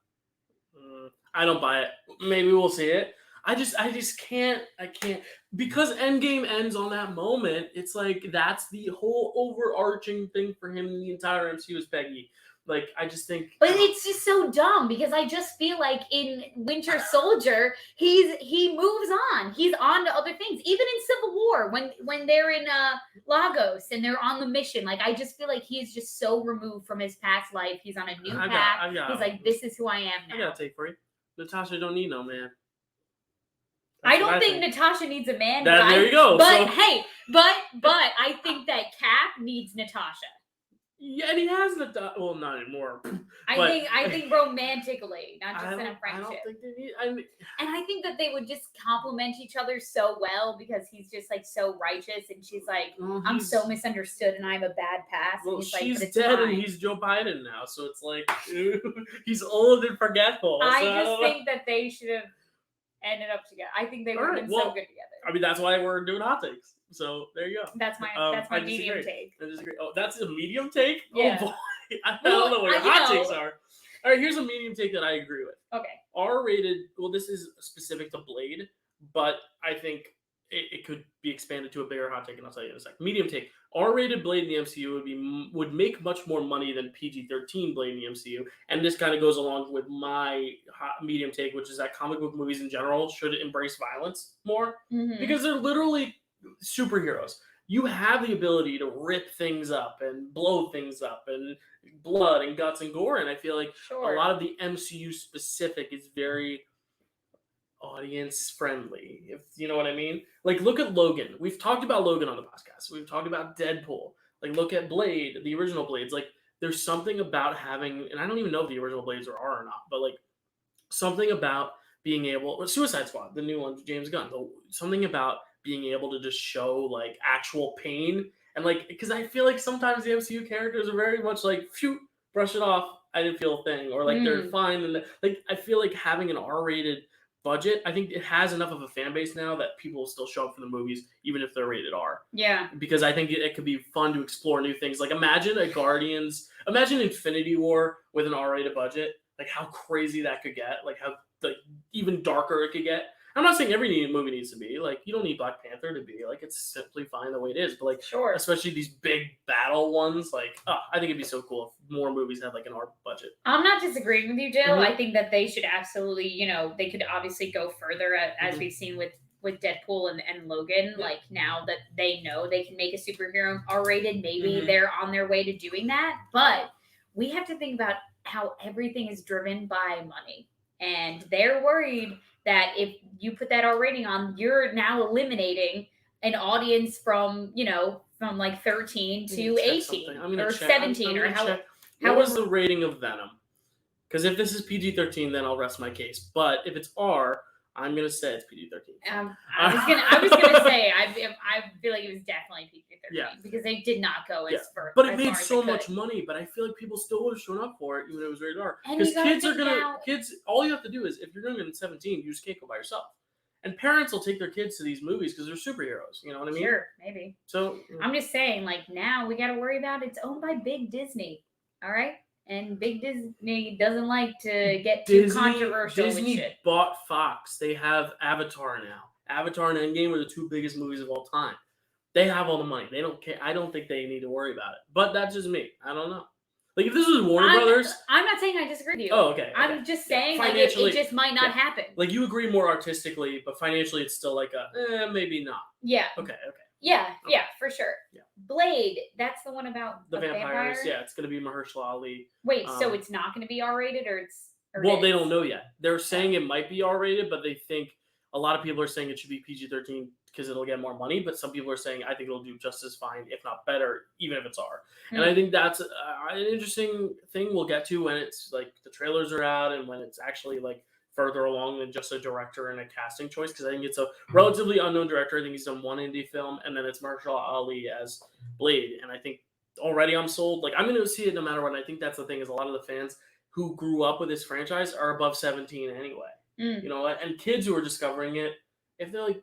I don't buy it. Maybe we'll see it. I just can't. I can't, because Endgame ends on that moment. It's like that's the whole overarching thing for him in the entire MCU is Peggy. Like, I just think. But it's just so dumb because I just feel like in Winter Soldier, he moves on. He's on to other things. Even in Civil War, when they're in Lagos and they're on the mission, like I just feel like he's just so removed from his past life. He's on a new path. He's like, this is who I am now. I got a take for you. Natasha don't need no man. I don't think Natasha needs a man. There you go. But but I think that Cap needs Natasha. Yeah, and he has well, not anymore. I think romantically, not just in a friendship. I don't think they need. And I think that they would just complement each other so well because he's just like so righteous, and she's like, I'm so misunderstood, and I have a bad past. Well, and he's she's like, dead, and he's Joe Biden now, so it's like he's old and forgetful. I just think that they should have ended up together. I think they would have been so good together. I mean, that's why we're doing hot takes. So there you go. That's my medium take. I disagree. Oh, that's a medium take? Yeah. Oh boy. I don't know what your hot takes are. All right, here's a medium take that I agree with. Okay. R-rated, well, this is specific to Blade, but I think it could be expanded to a bigger hot take, and I'll tell you in a second. Medium take. R-rated Blade in the MCU would make much more money than PG-13 Blade in the MCU, and this kind of goes along with my medium take, which is that comic book movies in general should embrace violence more, because they're literally superheroes. you have the ability to rip things up and blow things up and blood and guts and gore. And I feel like a lot of the MCU specific is very audience friendly, if you know what I mean. Like, look at Logan. We've talked about Logan on the podcast. We've talked about Deadpool. Like, look at Blade, the original Blades. Like, there's something about having, and I don't even know if the original Blades are or not, but like something about being able, Suicide Squad, the new one, James Gunn, something about being able to just show like actual pain. And like, because I feel like sometimes the MCU characters are very much like, phew, brush it off, I didn't feel a thing, or like they're fine. And like, I feel like having an R-rated budget, I think it has enough of a fan base now that people will still show up for the movies even if they're rated R. Yeah. Because I think it could be fun to explore new things. Like, imagine Infinity War with an R-rated budget. Like, how crazy that could get. Like, how like even darker it could get. I'm not saying every movie needs to be. Like, you don't need Black Panther to be. Like, it's simply fine the way it is. But, like, especially these big battle ones, like, I think it'd be so cool if more movies had, like, an R budget. I'm not disagreeing with you, Jill. I think that they should absolutely, they could obviously go further, as we've seen with Deadpool and Logan. Like, now that they know they can make a superhero R-rated, maybe they're on their way to doing that. But we have to think about how everything is driven by money. And they're worried that if you put that R rating on, you're now eliminating an audience from like 13 to 18 or 17 or how. What was the rating of Venom? Because if this is PG-13, then I'll rest my case. But if it's R, I'm gonna say it's PG-13. I was gonna say I feel like it was definitely PG-13 because they did not go as far. But it made so much money. But I feel like people still would have shown up for it even if it was rated R. Because kids. All you have to do is if you're younger than 17, you just can't go by yourself. And parents will take their kids to these movies because they're superheroes. You know what I mean? Sure, maybe. So I'm just saying, like, now we got to worry about it's owned by Big Disney. All right. And Big Disney doesn't like to get too controversial with shit. Disney bought Fox. They have Avatar now. Avatar and Endgame are the two biggest movies of all time. They have all the money. They don't care. I don't think they need to worry about it. But that's just me. I don't know. Like, if this was Warner Brothers... I'm not saying I disagree with you. Oh, okay. I'm just saying like, it just might not happen. Like, you agree more artistically, but financially it's still like maybe not. Yeah. Okay. Yeah, for sure. Yeah. Blade, that's the one about the vampires. Yeah, it's going to be Mahershala Ali. Wait, so it's not going to be R-rated or it's... Well, they don't know yet. They're saying it might be R-rated, but they think a lot of people are saying it should be PG-13 because it'll get more money, but some people are saying I think it'll do just as fine, if not better, even if it's R. And I think that's an interesting thing we'll get to when it's like the trailers are out and when it's actually like further along than just a director and a casting choice, because I think it's a relatively unknown director. I think he's done one indie film, and then it's Mahershala Ali as Blade. And I think already I'm sold. Like, I'm going to see it no matter what. And I think that's the thing, is a lot of the fans who grew up with this franchise are above 17 anyway. You know, and kids who are discovering it, if they're like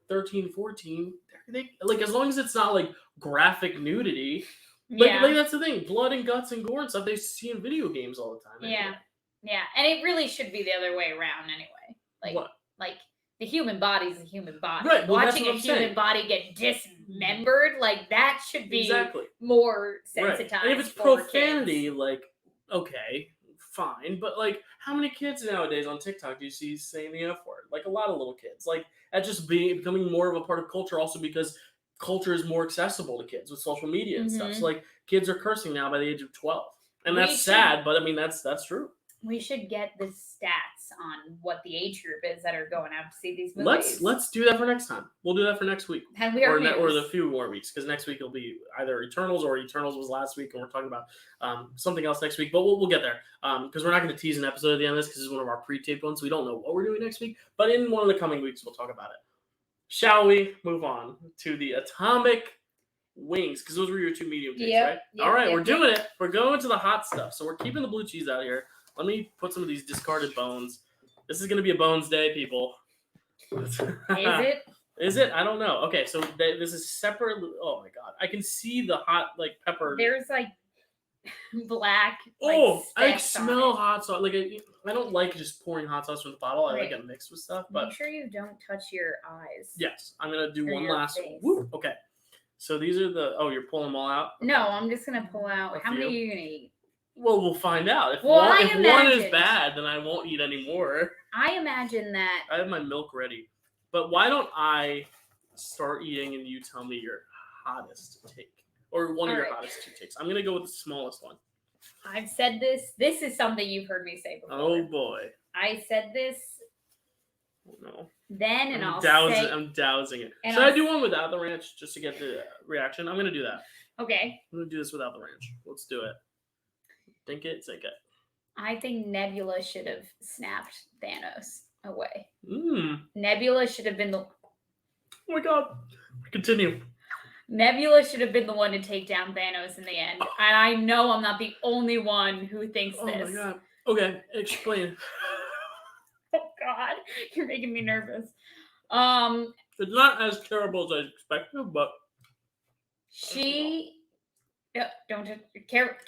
13, 14, they like, as long as it's not like graphic nudity, like that's the thing, blood and guts and gore and stuff they see in video games all the time. Anyway. Yeah, and it really should be the other way around anyway. Like, what? Like, the human body is a human body. Right, well, watching a human body get dismembered, like, that should be more sensitized. Right. And if it's profanity, kids. Like, okay, fine. But, like, how many kids nowadays on TikTok do you see saying the F word? Like, a lot of little kids. Like, that just becoming more of a part of culture, also because culture is more accessible to kids with social media and stuff. So, like, kids are cursing now by the age of 12. And that's sad, but, I mean, that's true. We should get the stats on what the age group is that are going out to see these movies. Let's do that for next time. We'll do that for next week. And we are or the few more weeks, because next week will be either Eternals or Eternals was last week, and we're talking about something else next week. But we'll get there, because we're not going to tease an episode at the end of this, because this is one of our pre-taped ones. We don't know what we're doing next week, but in one of the coming weeks we'll talk about it. Shall we move on to the Atomic Wings? Because those were your two medium takes, right? All right, we're doing it. We're going to the hot stuff. So we're keeping the blue cheese out here. Let me put some of these discarded bones. This is going to be a bones day, people. Is it? Is it? I don't know. Okay, so this is separate. Oh my god, I can see the hot like pepper. There's like black. I smell hot sauce. Like I don't like just pouring hot sauce from the bottle. I like it mixed with stuff. But make sure you don't touch your eyes. Yes, I'm gonna do one last. Woo, okay, so these are the. Oh, you're pulling them all out. Okay. No, I'm just gonna pull out. How many are you gonna eat? Well, we'll find out. If one is bad, then I won't eat any more. I imagine that. I have my milk ready. But why don't I start eating and you tell me your hottest take, or one of your Alright. hottest 2 takes. I'm gonna go with the smallest one. I've said this. This is something you've heard me say before. Oh boy. I said this No. then, and I'm dousing it. Should I do one without the ranch just to get the reaction? I'm gonna do that. Okay. I'm gonna do this without the ranch. Let's do it. Think it, take it. I think Nebula should have snapped Thanos away. Mm. Nebula should have been the. Oh my god. Continue. Nebula should have been the one to take down Thanos in the end. And I know I'm not the only one who thinks this. Oh my god. Okay, explain. Oh god, you're making me nervous. It's not as terrible as I expected, but she. Don't just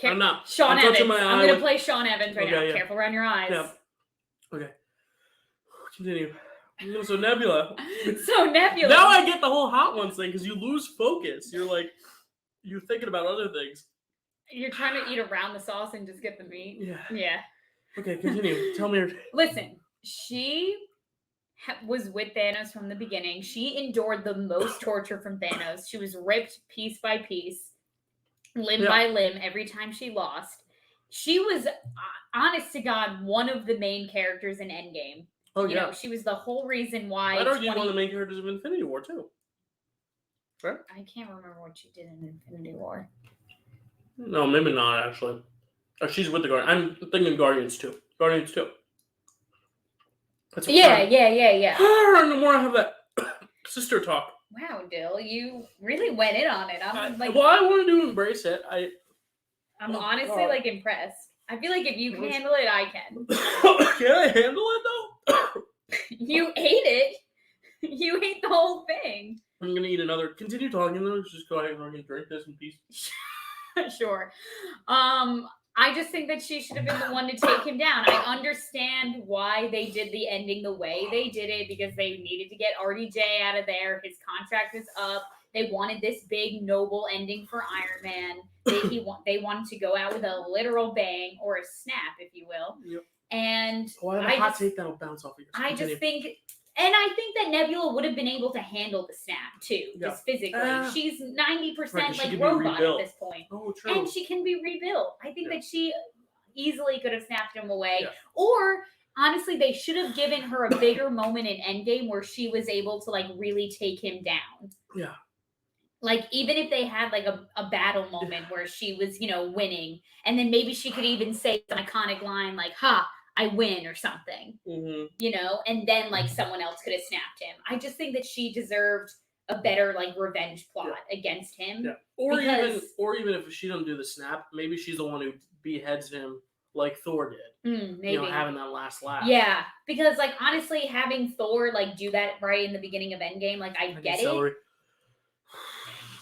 I'm not. Sean I'm touching Evans. my I'm eye gonna with- play Sean Evans right now. Okay, yeah. Careful around your eyes. Yeah. Okay. Continue. So Nebula. So Nebula. Now I get the whole hot ones thing because you lose focus. You're thinking about other things. You're trying to eat around the sauce and just get the meat. Yeah. Yeah. Okay, continue. Tell me. Listen, she was with Thanos from the beginning. She endured the most torture from Thanos. She was ripped piece by piece, limb by limb, every time she lost. She was, honest to God, one of the main characters in Endgame. Oh, you know, she was the whole reason why. I'd argue one of the main characters of Infinity War, too. Right? I can't remember what she did in Infinity War. No, maybe not, actually. She's with the Guardians. I'm thinking Guardians 2. Guardians 2. That's Yeah. The more I have that sister talk. Wow, Dill, you really went in on it. I'm like, well, I wanted to embrace it. I'm honestly like impressed. I feel like if you can handle it, I can. Can I handle it though? You ate it. You ate the whole thing. I'm gonna eat another. Continue talking though. Just go ahead and drink this in peace. Sure. I just think that she should have been the one to take him down. I understand why they did the ending the way they did it because they needed to get RDJ out of there. His contract was up. They wanted this big noble ending for Iron Man. They wanted to go out with a literal bang or a snap, if you will. Yep. And I have a hot take that'll bounce off of yours. I just think, and I think that Nebula would have been able to handle the snap too, just physically. She's 90% like robot at this point. Oh, true. And she can be rebuilt. I think that she easily could have snapped him away. Yeah. Or honestly, they should have given her a bigger moment in Endgame where she was able to like really take him down. Yeah. Like even if they had like a battle moment where she was, winning, and then maybe she could even say an iconic line like, "Ha, I win," or something. Mm-hmm. And then like someone else could have snapped him. I just think that she deserved a better like revenge plot against him. Yeah. Or even if she doesn't do the snap, maybe she's the one who beheads him like Thor did. Maybe having that last laugh. Yeah, because like honestly, having Thor like do that right in the beginning of Endgame, like I get it.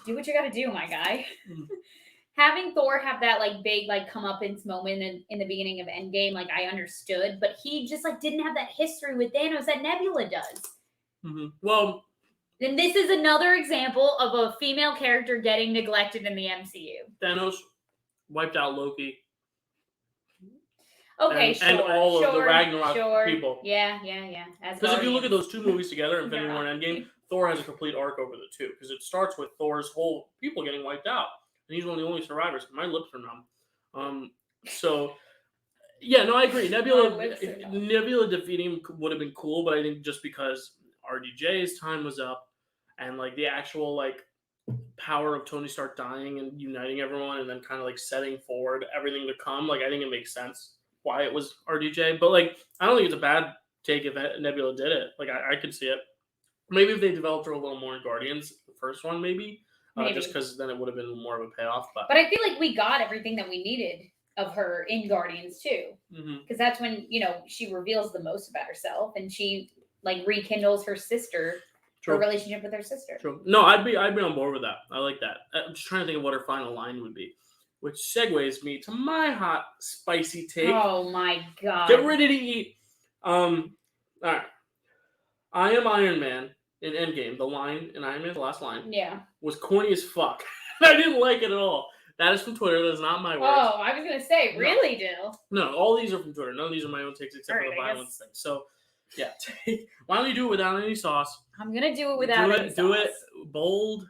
Do what you got to do, my guy. Having Thor have that like big like comeuppance moment in the beginning of Endgame, like I understood, but he just like didn't have that history with Thanos that Nebula does. Mm-hmm. Well, and this is another example of a female character getting neglected in the MCU. Thanos wiped out Loki. Okay, and all of the Ragnarok people. Yeah. Because if you look at those 2 movies together, Infinity War and Endgame, Thor has a complete arc over the 2. Because it starts with Thor's whole people getting wiped out. And he's one of the only survivors. My lips are numb. I agree. Nebula defeating him would have been cool, but I think just because RDJ's time was up and like the actual like power of Tony Stark dying and uniting everyone and then kind of like setting forward everything to come, like I think it makes sense why it was RDJ. But like I don't think it's a bad take if Nebula did it. Like I could see it. Maybe if they developed her a little more in Guardians, the first one, maybe. Just because then it would have been more of a payoff. But I feel like we got everything that we needed of her in Guardians too. Because that's when, she reveals the most about herself and she like rekindles her sister, her relationship with her sister. True. No, I'd be on board with that. I like that. I'm just trying to think of what her final line would be. Which segues me to my hot, spicy take. Oh my God. Get ready to eat. All right. I am Iron Man. In Endgame, the line in Iron Man, the last line, was corny as fuck. I didn't like it at all. That is from Twitter. That is not my words. Oh, I was gonna say, really, Dill? No, all these are from Twitter. None of these are my own takes except for the violence thing. So, yeah, why don't you do it without any sauce? I'm gonna do it without any sauce. Do it bold.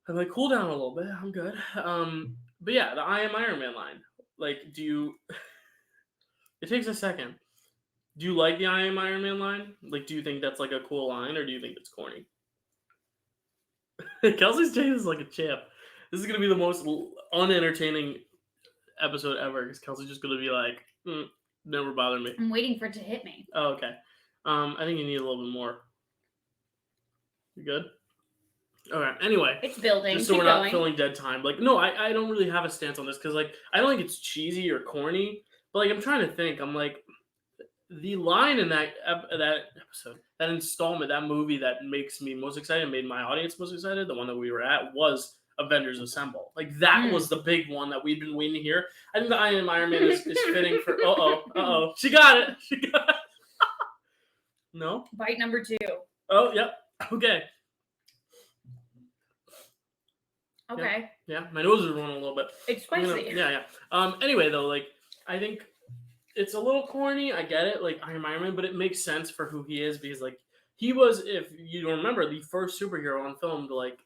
I'm like, cool down a little bit. I'm good. But yeah, the I am Iron Man line. Like, do you? It takes a second. Do you like the I am Iron Man line? Like, do you think that's like a cool line, or do you think it's corny? Kelsey's Jane is like a champ. This is gonna be the most unentertaining episode ever because Kelsey's just gonna be like, never bother me. I'm waiting for it to hit me. Oh, okay. I think you need a little bit more. You good? All right. Anyway, it's building. Just so we're not filling dead time. Like, no, I don't really have a stance on this because, like, I don't think it's cheesy or corny. But like, I'm trying to think. I'm like, the line in that episode, that installment, that movie that makes me most excited, made my audience most excited, the one that we were at, was Avengers Assemble. Like, that was the big one that we've been waiting to hear. I think the I am Iron Man is fitting for. Uh-oh. She got it. No? Bite number 2. Oh, yep. Okay. Okay. Yeah, my nose is running a little bit. It's spicy. Yeah. Anyway, though, like, I think it's a little corny. I get it, like Iron Man, but it makes sense for who he is because, like, he was, if you don't remember, the first superhero on film to, like,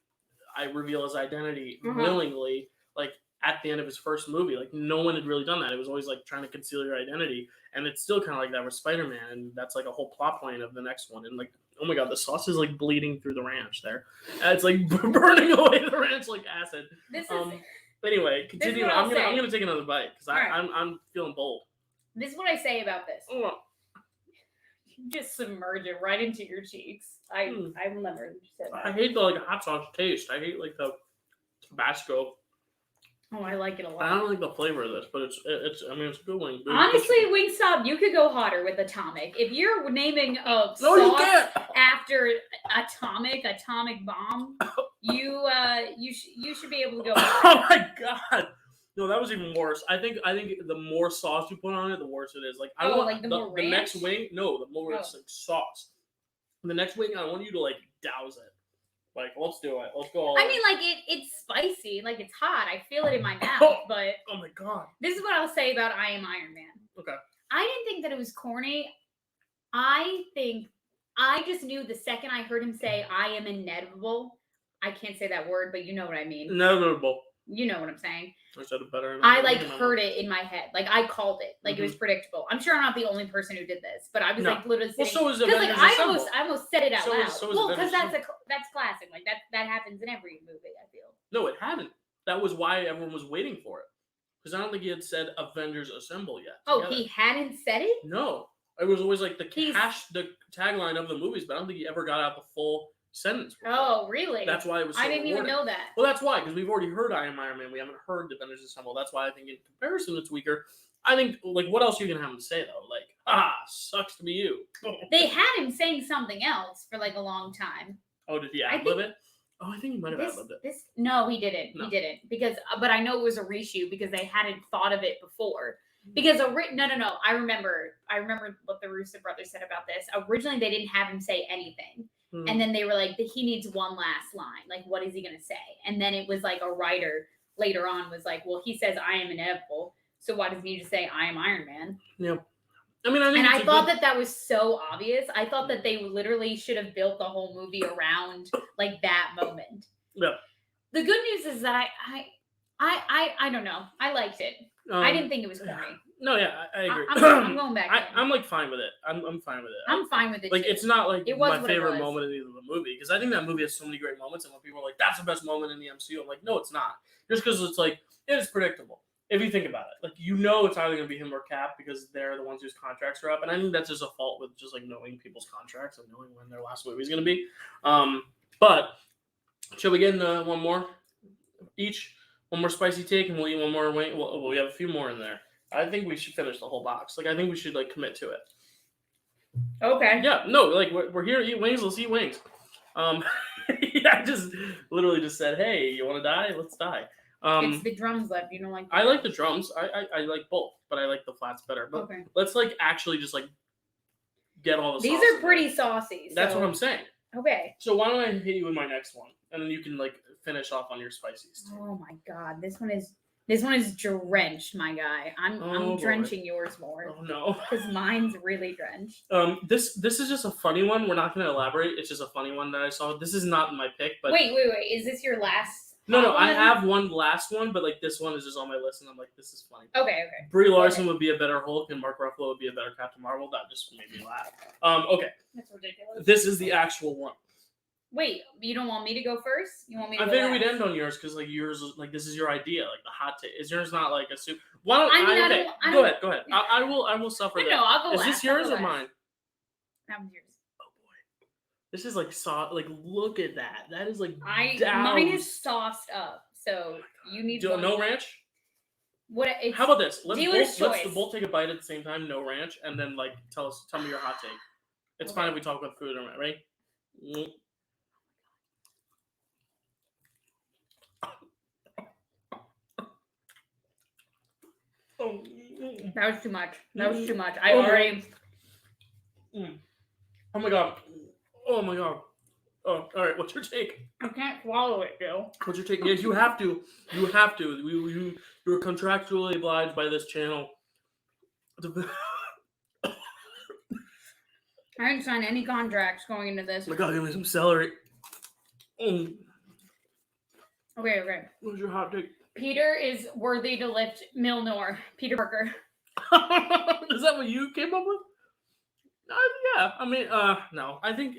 I reveal his identity willingly, like, at the end of his first movie. Like, no one had really done that. It was always, like, trying to conceal your identity. And it's still kind of like that with Spider-Man. And that's, like, a whole plot point of the next one. And, like, oh my God, the sauce is, like, bleeding through the ranch there. It's, like, burning away the ranch like acid. Anyway, continue. I'm gonna take another bite because I'm feeling bold. This is what I say about this. Oh. You just submerge it right into your cheeks. I've never said that. I hate the, like, hot sauce taste. I hate, like, the Tabasco. Oh, I like it a lot. I don't like the flavor of this, but it's a good one. Honestly, Wingstop, you could go hotter with Atomic. If you're naming a No, you sauce can't. after Atomic Bomb, you should be able to go Oh my God. No, that was even worse. I think the more sauce you put on it, the worse it is. Like, I want like the more ranch? The next wing. No, the more it's like sauce. The next wing, I want you to, like, douse it. Like, let's do it. Let's go. I mean, like, it's spicy. Like, it's hot. I feel it in my mouth. But oh my God. This is what I'll say about I Am Iron Man. Okay. I didn't think that it was corny. I just knew the second I heard him say I am inevitable. I can't say that word, but you know what I mean. Inevitable. You know what I'm saying. I said it better. I heard it in my head. Like, I called it. Like, it was predictable. I'm sure I'm not the only person who did this, but I was like literally sitting. Well, so is Avengers Assemble. I almost said it out loud. So because that's classic. Like, that happens in every movie, I feel. No, it hadn't. That was why everyone was waiting for it. Because I don't think he had said Avengers Assemble yet. Oh, he hadn't said it? No. It was always like the tagline of the movies, but I don't think he ever got out the full sentence. Oh, really? That's why it was so I didn't even know that. Well, that's why, because we've already heard I Am Iron Man. We haven't heard Avengers Assemble. That's why I think in comparison it's weaker. I think, like, what else are you going to have him say, though? Like, sucks to be you. They had him saying something else for, like, a long time. Oh, did he ad-lib it? Oh, I think he might have ad-libbed it. No, he didn't. No. He didn't. But I know it was a reshoot because they hadn't thought of it before. Because no. I remember what the Russo brothers said about this. Originally, they didn't have him say anything. And then they were like, he needs one last line. Like, what is he going to say? And then it was like a writer later on was like, well, he says, I am inevitable. So why doesn't he just say, I am Iron Man? Yeah. I mean, I thought that was so obvious. I thought that they literally should have built the whole movie around, like, that moment. Yeah. The good news is that I don't know. I liked it. I didn't think it was corny. No, yeah, I agree. I'm going back. I'm like fine with it. I'm fine with it. I'm fine with it. Like, too. It's not like my favorite moment in the movie because I think that movie has so many great moments, and when people are like, "That's the best moment in the MCU," I'm like, "No, it's not." Just because it's like it is predictable if you think about it. Like, you know, it's either going to be him or Cap because they're the ones whose contracts are up, and I think that's just a fault with just like knowing people's contracts and knowing when their last movie is going to be. But shall we get into one more each? One more spicy take, and we'll eat one more wing. Well, we have a few more in there. I think we should finish the whole box. Like, I think we should, like, commit to it. Okay. Yeah, no, like, we're here to eat wings. Let's eat wings. I just literally just said, hey, you want to die? Let's die. It's the drums left. You don't like. I like the drums. I like both, but I like the flats better. But let's, like, actually just, like, get all the. These sauce are pretty saucy. So. That's what I'm saying. Okay. So why don't I hit you with my next one, and then you can, like, finish off on your spices. Oh my God, this one is drenched, my guy. I'm drenching yours more. Oh no, because mine's really drenched. This is just a funny one. We're not going to elaborate. It's just a funny one that I saw. This is not my pick, but wait. Is this your last No, I have one last one, but like this one is just on my list, and I'm like, this is funny. Okay. Brie Larson would be a better Hulk, and Mark Ruffalo would be a better Captain Marvel. That just made me laugh. Okay. That's ridiculous. This is the actual one. Wait, you don't want me to go first? You want me to I go figured last? we'd end on yours because like yours is like this is your idea, like the hot take. Is yours not like a super? Why don't Go ahead. I will suffer that. No, I'll go last. Is this yours or mine? That was yours. Oh boy, this is like soft. Like look at that. That is like mine is sauced up. So you need no ranch. What? How about this? Let's both take a bite at the same time. No ranch, and then like tell me your hot take. It's fine if we talk about food. Right? That was too much. I already. Oh my god. Oh, all right. What's your take? I can't swallow it, Joe. What's your take? Yes, you have to. You're contractually obliged by this channel. I didn't sign any contracts going into this. Oh my god, give me some celery. Okay. What's your hot take? Peter is worthy to lift Mjolnir. Peter Parker. Is that what you came up with? Yeah. I mean, no. I think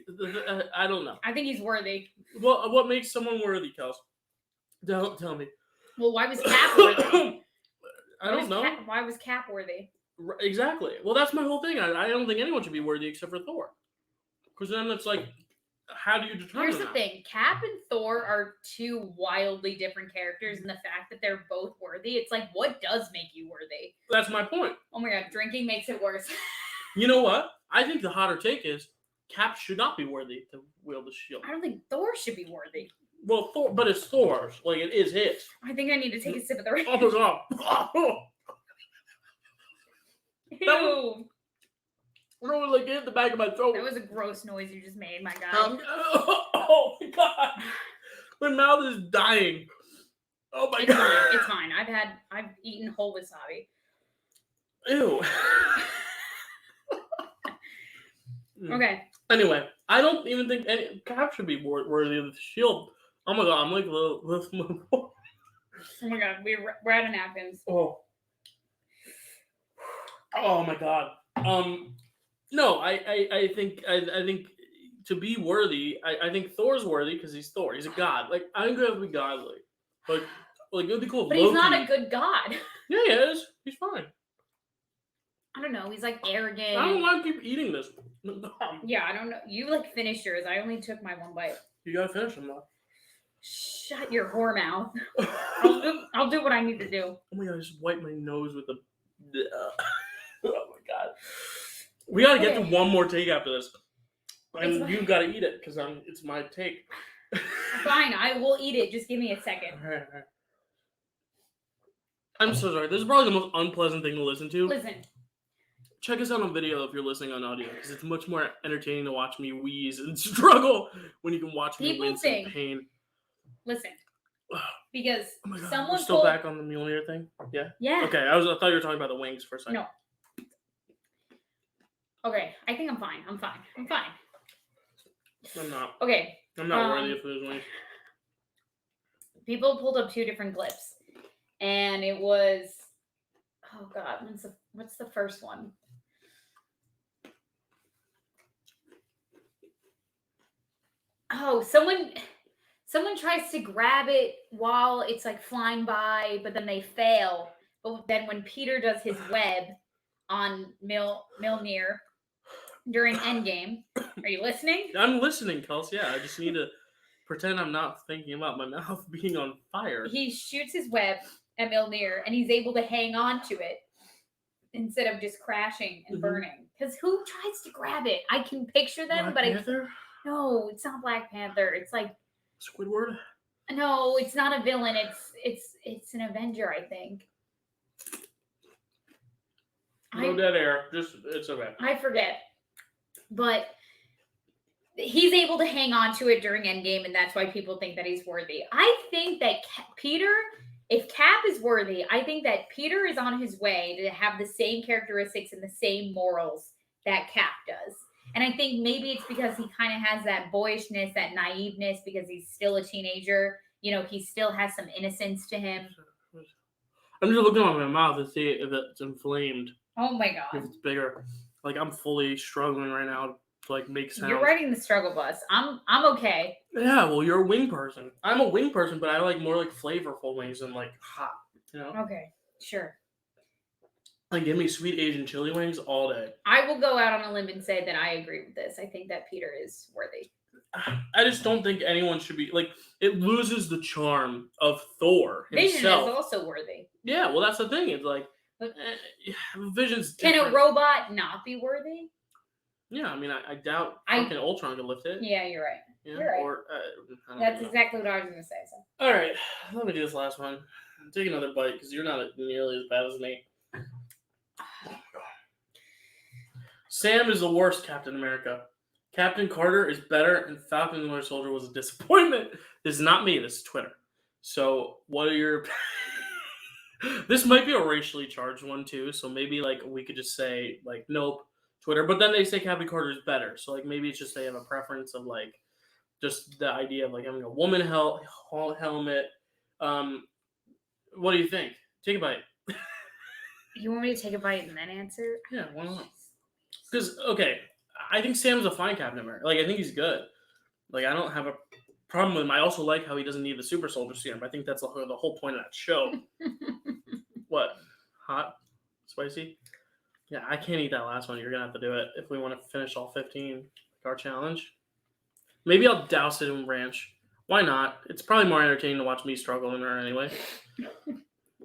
I don't know. I think he's worthy. Well, what makes someone worthy, Kels? Tell me. Well, why was Cap worthy? I don't know. Why was Cap worthy? Exactly. Well, that's my whole thing. I don't think anyone should be worthy except for Thor. Because then it's like, how do you determine Here's the thing. Cap and Thor are two wildly different characters, and the fact that they're both worthy, it's like, what does make you worthy? That's my point. Oh my god, drinking makes it worse. You know what? I think the hotter take is Cap should not be worthy to wield the shield. I don't think Thor should be worthy. Well, Thor, but it's Thor's. Like, it is his. I think I need to take a sip of the rain. Oh my god. Ew. It was like in the back of my throat. That was a gross noise you just made, my god. Oh my god. My mouth is dying. Oh my god. It's fine. I've eaten whole wasabi. Ew. Okay. Anyway, I don't even think Cap should be worthy of the shield. Oh my god, I'm like oh my god, we're out of napkins. Oh my god. No, I think to be worthy, I think Thor's worthy because he's Thor. He's a god. Like I think he has to be godly. Like it would be cool. But he's not a good god. Yeah, he is. He's fine. I don't know. He's like arrogant. I don't want to keep eating this. Yeah, I don't know. You like finished yours. I only took my one bite. You gotta finish them though. Shut your whore mouth. I'll do what I need to do. Oh my god! I just wiped my nose with the. Oh my god! We gotta get to one more take after this, and you gotta eat it because it's my take. Fine, I will eat it. Just give me a second. All right. I'm so sorry. This is probably the most unpleasant thing to listen to. Listen. Check us out on video if you're listening on audio, because it's much more entertaining to watch me wheeze and struggle when you can watch me wince in pain. Listen, because someone we're still back on the Mjolnir thing. Yeah. Yeah. Okay, I thought you were talking about the wings for a second. No. Okay, I think I'm fine. I'm fine. I'm not. Okay. I'm not worthy of those wings. People pulled up two different clips, and it was, oh god, what's the first one? Oh, someone tries to grab it while it's like flying by, but then they fail. But then when Peter does his web on Mjolnir during Endgame, are you listening? I'm listening, Kelsey. Yeah, I just need to pretend I'm not thinking about my mouth being on fire. He shoots his web at Mjolnir, and he's able to hang on to it instead of just crashing and burning. Because who tries to grab it? I can picture them, Black Panther? No, it's not Black Panther. It's like Squidward? No, it's not a villain. It's an Avenger, I think. No dead air. It's okay. I forget. But he's able to hang on to it during Endgame, and that's why people think that he's worthy. I think that if Cap is worthy, I think that Peter is on his way to have the same characteristics and the same morals that Cap does. And I think maybe it's because he kind of has that boyishness, that naiveness, because he's still a teenager he still has some innocence to him. I'm just looking at my mouth to see if it's inflamed. Oh my god. If it's bigger. Like, I'm fully struggling right now to, like, make sounds. You're riding the struggle bus. I'm okay. Yeah, well, you're a wing person. I'm a wing person, but I like more, like, flavorful wings than, like, hot, Okay, sure. Like, give me sweet Asian chili wings all day. I will go out on a limb and say that I agree with this. I think that Peter is worthy. I just don't think anyone should be, like, it loses the charm of Thor himself. Vision is also worthy. Yeah, well, that's the thing. It's like, Vision's different. Can a robot not be worthy? Yeah, I mean, I doubt fucking Ultron could lift it. Yeah, you're right. Yeah, you're right. Or, that's exactly what I was going to say. So. All right, let me do this last one. Take another bite, because you're not nearly as bad as me. Sam is the worst Captain America. Captain Carter is better, and Falcon and the Winter Soldier was a disappointment. This is not me. This is Twitter. So, what are your... This might be a racially charged one, too. So, maybe, like, we could just say, like, nope, Twitter. But then they say Captain Carter is better. So, like, maybe it's just they have a preference of, like, just the idea of, like, having a woman helmet. What do you think? Take a bite. You want me to take a bite and then answer? Yeah, why not? Because, okay, I think Sam's a fine Captain America. Like, I think he's good. Like, I don't have a problem with him. I also like how he doesn't need the super soldier serum. I think that's the whole point of that show. What? Hot? Spicy? Yeah, I can't eat that last one. You're going to have to do it if we want to finish all 15, like our challenge. Maybe I'll douse it in ranch. Why not? It's probably more entertaining to watch me struggle in there anyway.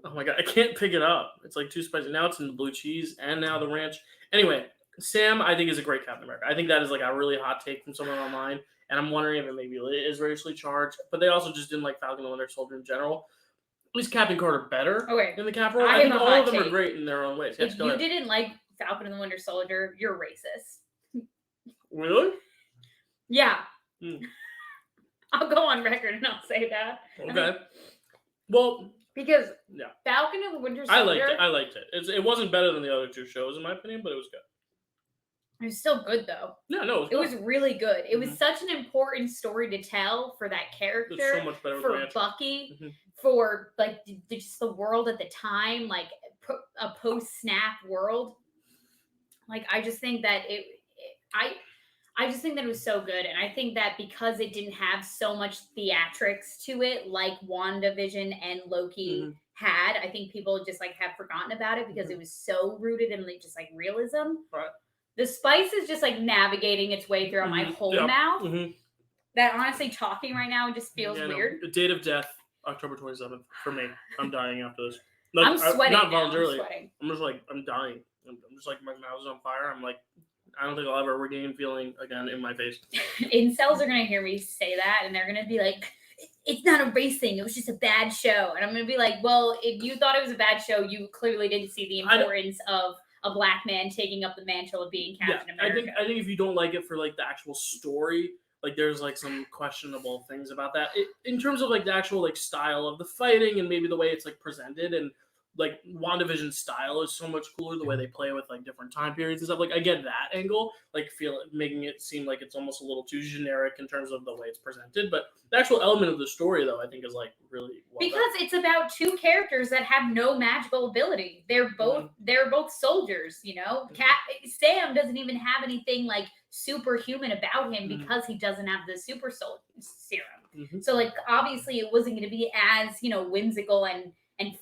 Oh my god, I can't pick it up. It's like too spicy. Now it's in the blue cheese and now the ranch. Anyway, Sam, I think, is a great Captain America. I think that is like a really hot take from someone online, and I'm wondering if it maybe is racially charged. But they also just didn't like Falcon and the Winter Soldier in general. At least Captain Carter better in the Cap role. I think all of them are great in their own ways. If you didn't like Falcon and the Winter Soldier, you're racist. Really? Yeah. I'll go on record and I'll say that. Okay. Well, because Falcon and the Winter Soldier... I liked it. It wasn't better than the other two shows, in my opinion, but it was good. It was still good, though. Yeah, no, it was really good. It was such an important story to tell for that character. It's so much better for Bucky, for like just the world at the time, like a post-snap world. Like, I just think that I just think that it was so good. And I think that because it didn't have so much theatrics to it, like WandaVision and Loki had, I think people just like have forgotten about it because it was so rooted in like just like realism. Right. The spice is just like navigating its way through my whole mouth. That honestly, talking right now just feels weird. The date of death, October 27th, for me. I'm dying after this. Like, I'm sweating. Not voluntarily. I'm just like, I'm dying. I'm just like, my mouth is on fire. I'm like, I don't think I'll ever regain feeling again in my face. Incels are going to hear me say that, and they're going to be like, it's not a race thing. It was just a bad show. And I'm going to be like, well, if you thought it was a bad show, you clearly didn't see the importance of a black man taking up the mantle of being Captain America. I think if you don't like it for like the actual story, like there's like some questionable things about that. In terms of like the actual like style of the fighting and maybe the way it's like presented, and like WandaVision's style is so much cooler, the way they play with like different time periods and stuff. Like I get that angle, like making it seem like it's almost a little too generic in terms of the way it's presented. But the actual element of the story, though, I think is like really well because done. It's about two characters that have no magical ability. They're both soldiers, you know. Sam doesn't even have anything like superhuman about him because he doesn't have the super soul serum. So like obviously it wasn't going to be as, you know, whimsical and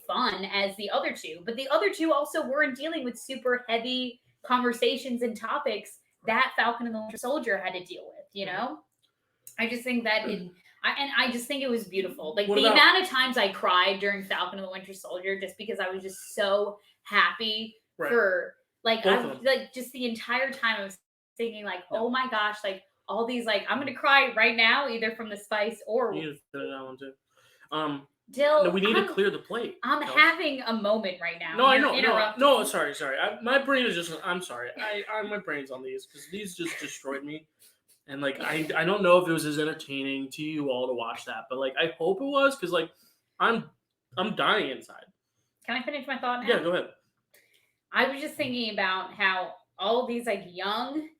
fun as the other two. But the other two also weren't dealing with super heavy conversations and topics that Falcon and the Winter Soldier had to deal with, you know? I just think that I just think it was beautiful. Like amount of times I cried during Falcon and the Winter Soldier just because I was just so happy for like just the entire time I was thinking like, oh my gosh, like all these like I'm gonna cry right now either from the spice or you need to finish that one too. Dill, no, we need to clear the plate. I'm having a moment right now. No, I know. No, sorry. My brain is just. I'm sorry. My brain's on these because these just destroyed me. And like I don't know if it was as entertaining to you all to watch that, but like I hope it was because like I'm dying inside. Can I finish my thought now? Yeah, go ahead. I was just thinking about how all these like young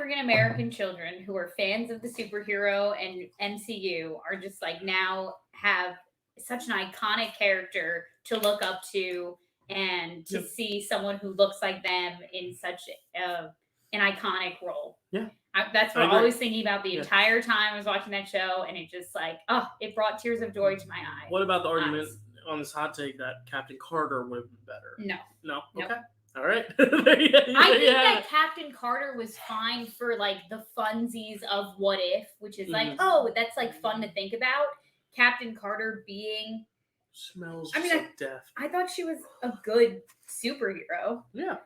African American children who are fans of the superhero and MCU are just like now have such an iconic character to look up to and to see someone who looks like them in such an iconic role. Yeah. That's what I was thinking about the entire time I was watching that show, and it just like, it brought tears of joy to my eyes. What about the argument on this hot take that Captain Carter would have been better? No. No? Nope. Okay. All right. I think that Captain Carter was fine for like the funsies of What If, which is like, that's like fun to think about. Captain Carter being smells like death. I thought she was a good superhero. Yeah.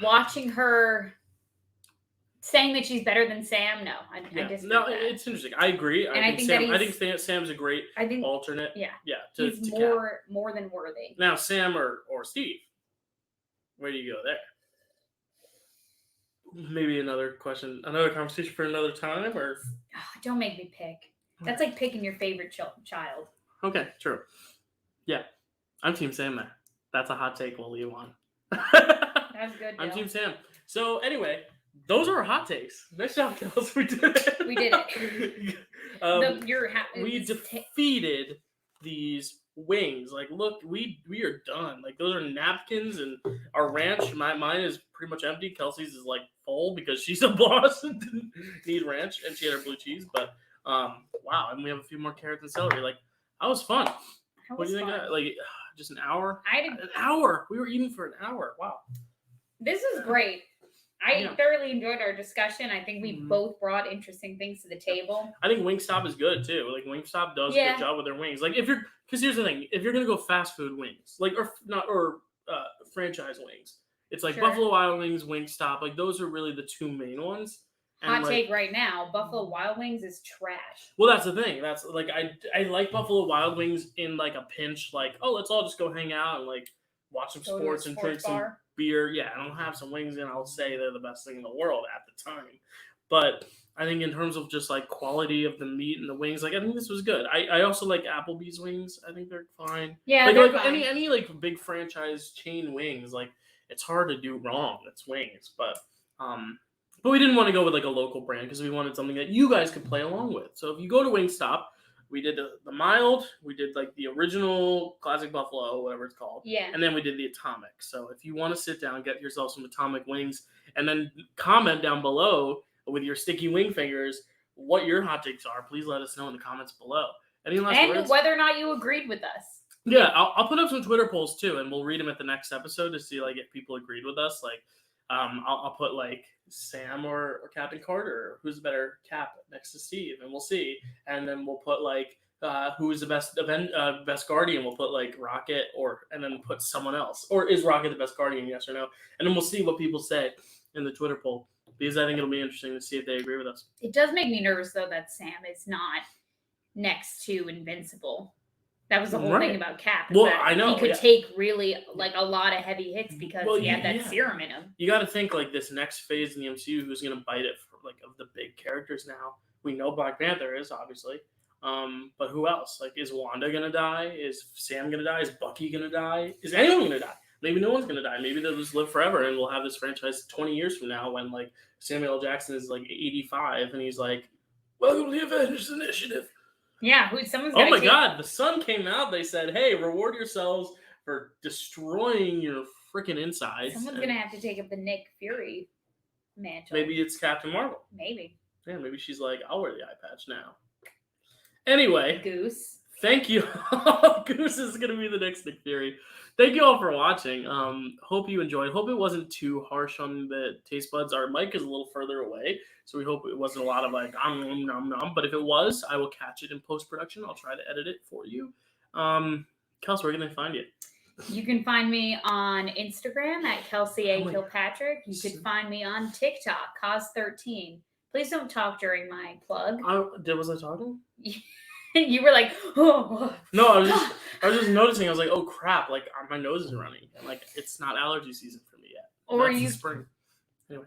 Watching her saying that she's better than Sam, no, I disagree. No, it's interesting. I agree. I think Sam's a great alternate. Yeah. Yeah. He's more than worthy. Now, Sam or Steve, where do you go there? Maybe another conversation for another time, or don't make me pick. That's like picking your favorite child. Okay, true. Yeah, I'm Team Sam there. That's a hot take. We'll leave on. That's good. I'm Team Sam. So anyway, those are our hot takes. Nice job, Kels. We did it. We did it. We defeated these wings. Like, look, we are done. Like, those are napkins, and our ranch. Mine is pretty much empty. Kelsey's is like full because she's a boss and didn't need ranch, and she had her blue cheese. But wow, and we have a few more carrots and celery. Like, that was fun. What do you think of that? Like, just an hour? An hour. We were eating for an hour. Wow. This is great. I thoroughly enjoyed our discussion. I think we both brought interesting things to the table. I think Wingstop is good too. Like, Wingstop does a good job with their wings. Like, because here's the thing: if you're gonna go fast food wings, like or franchise wings, it's like Buffalo Wild Wings, Wingstop. Like, those are really the two main ones. Hot take right now: Buffalo Wild Wings is trash. Well, that's the thing. That's like I like Buffalo Wild Wings in like a pinch. Like, let's all just go hang out and like watch some sports and drink some beer. Yeah, and I'll have some wings and I'll say they're the best thing in the world at the time. But I think in terms of just like quality of the meat and the wings, like I think this was good. I also like Applebee's wings. I think they're fine. Yeah, like, they're fine. Any like big franchise chain wings, like it's hard to do wrong. It's wings, but we didn't want to go with like a local brand because we wanted something that you guys could play along with. So if you go to Wingstop, we did the mild, we did like the original classic buffalo, whatever it's called. Yeah. And then we did the atomic. So if you want to sit down, get yourself some atomic wings, and then comment down below with your sticky wing fingers what your hot takes are. Please let us know in the comments below. Any last words? And whether or not you agreed with us. Yeah, I'll put up some Twitter polls too, and we'll read them at the next episode to see like if people agreed with us. Like, I'll put like Sam or Captain Carter, who's the better Cap next to Steve, and we'll see. And then we'll put like who's the best Guardian. We'll put like Rocket, and then put someone else. Or is Rocket the best Guardian? Yes or no? And then we'll see what people say in the Twitter poll, because I think it'll be interesting to see if they agree with us. It does make me nervous though that Sam is not next to Invincible. That was the whole thing about Cap. Well, I know. He could take really like a lot of heavy hits because he had that serum in him. You got to think like this next phase in the MCU, who's going to bite it for like of the big characters now. We know Black Panther is, obviously. But who else? Like, is Wanda going to die? Is Sam going to die? Is Bucky going to die? Is anyone going to die? Maybe no one's going to die. Maybe they'll just live forever and we'll have this franchise 20 years from now when like Samuel L. Jackson is like 85 and he's like, welcome to the Avengers Initiative. Yeah, someone's oh my God, the sun came out. They said, hey, reward yourselves for destroying your freaking insides. Someone's going to have to take up the Nick Fury mantle. Maybe it's Captain Marvel. Maybe. Yeah, maybe she's like, I'll wear the eye patch now. Anyway. Goose. Thank you. Goose is going to be the next Nick Fury. Thank you all for watching. Hope you enjoyed. Hope it wasn't too harsh on the taste buds. Our mic is a little further away, so we hope it wasn't a lot of like nom nom nom. But if it was, I will catch it in post-production. I'll try to edit it for you. Kels, where can they find you? You can find me on Instagram at Kelsey A. Kilpatrick. You could find me on TikTok, Cause13. Please don't talk during my plug. Was I talking? You were like, oh. No, I was just noticing. I was like, oh crap! Like my nose is running, and like it's not allergy season for me yet. Or that's spring. Anyway.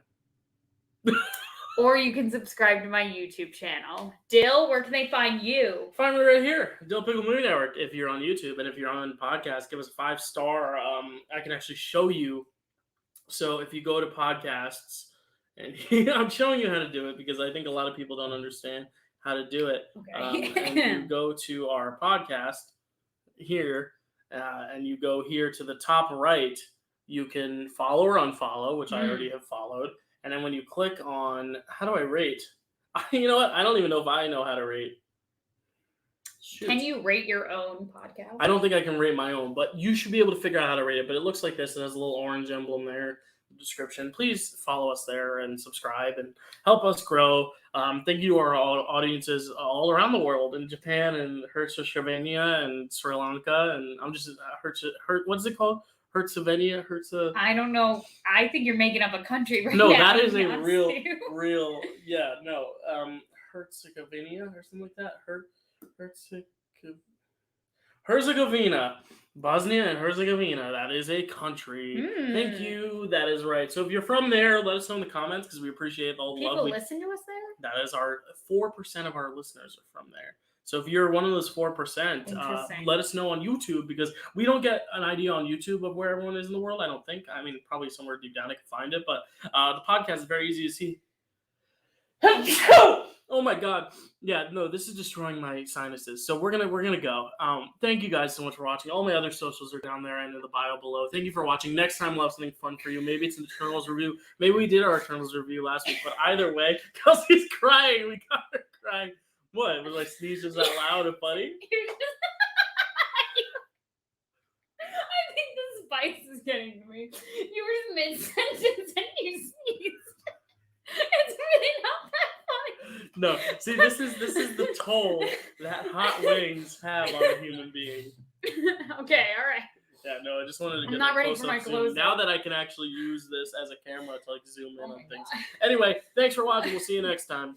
Or you can subscribe to my YouTube channel. Dill, where can they find you? Find me right here, Dill Pickle Movie Network. If you're on YouTube and if you're on podcast, give us a 5-star. I can actually show you. So if you go to podcasts And I'm showing you how to do it because I think a lot of people don't understand how to do it. Okay. And you go to our podcast here, and you go here to the top right. You can follow or unfollow, which I already have followed. And then when you click on, how do I rate? You know what? I don't even know if I know how to rate. Shoot. Can you rate your own podcast? I don't think I can rate my own, but you should be able to figure out how to rate it. But it looks like this. It has a little orange emblem there. Description. Please follow us there and subscribe and help us grow. Thank you to our audiences all around the world, in Japan and Herzegovina and Sri Lanka, and I'm just what's it called? Herzegovina. I don't know. I think you're making up a country right no, now. No, that is a real. Yeah, no. Herzegovina or something like that. Herzegovina. Bosnia and Herzegovina. That is a country. Thank you. That is right. So if you're from there, let us know in the comments because we appreciate all the love. People listen to us there? That is 4% of our listeners are from there. So if you're one of those 4%, let us know on YouTube because we don't get an idea on YouTube of where everyone is in the world, I don't think. I mean, probably somewhere deep down I can find it. But the podcast is very easy to see. Oh my God. Yeah, no, this is destroying my sinuses. So we're gonna go. Thank you guys so much for watching. All my other socials are down there and in the bio below. Thank you for watching. Next time we'll have something fun for you. Maybe it's an Eternals review. Maybe we did our Eternals review last week. But either way, Kelsey's crying. We got her crying. What? Was I sneezes that loud and funny? I think the spice is getting to me. You were mid-sentence and you sneezed. It's really not that funny. No, see, this is the toll that hot wings have on a human being. Okay, all right. Yeah, no, I just wanted to get I'm not ready close for my up zoom. close Now up. that I can actually use this as a camera to like zoom in on things. Anyway, thanks for watching. We'll see you next time.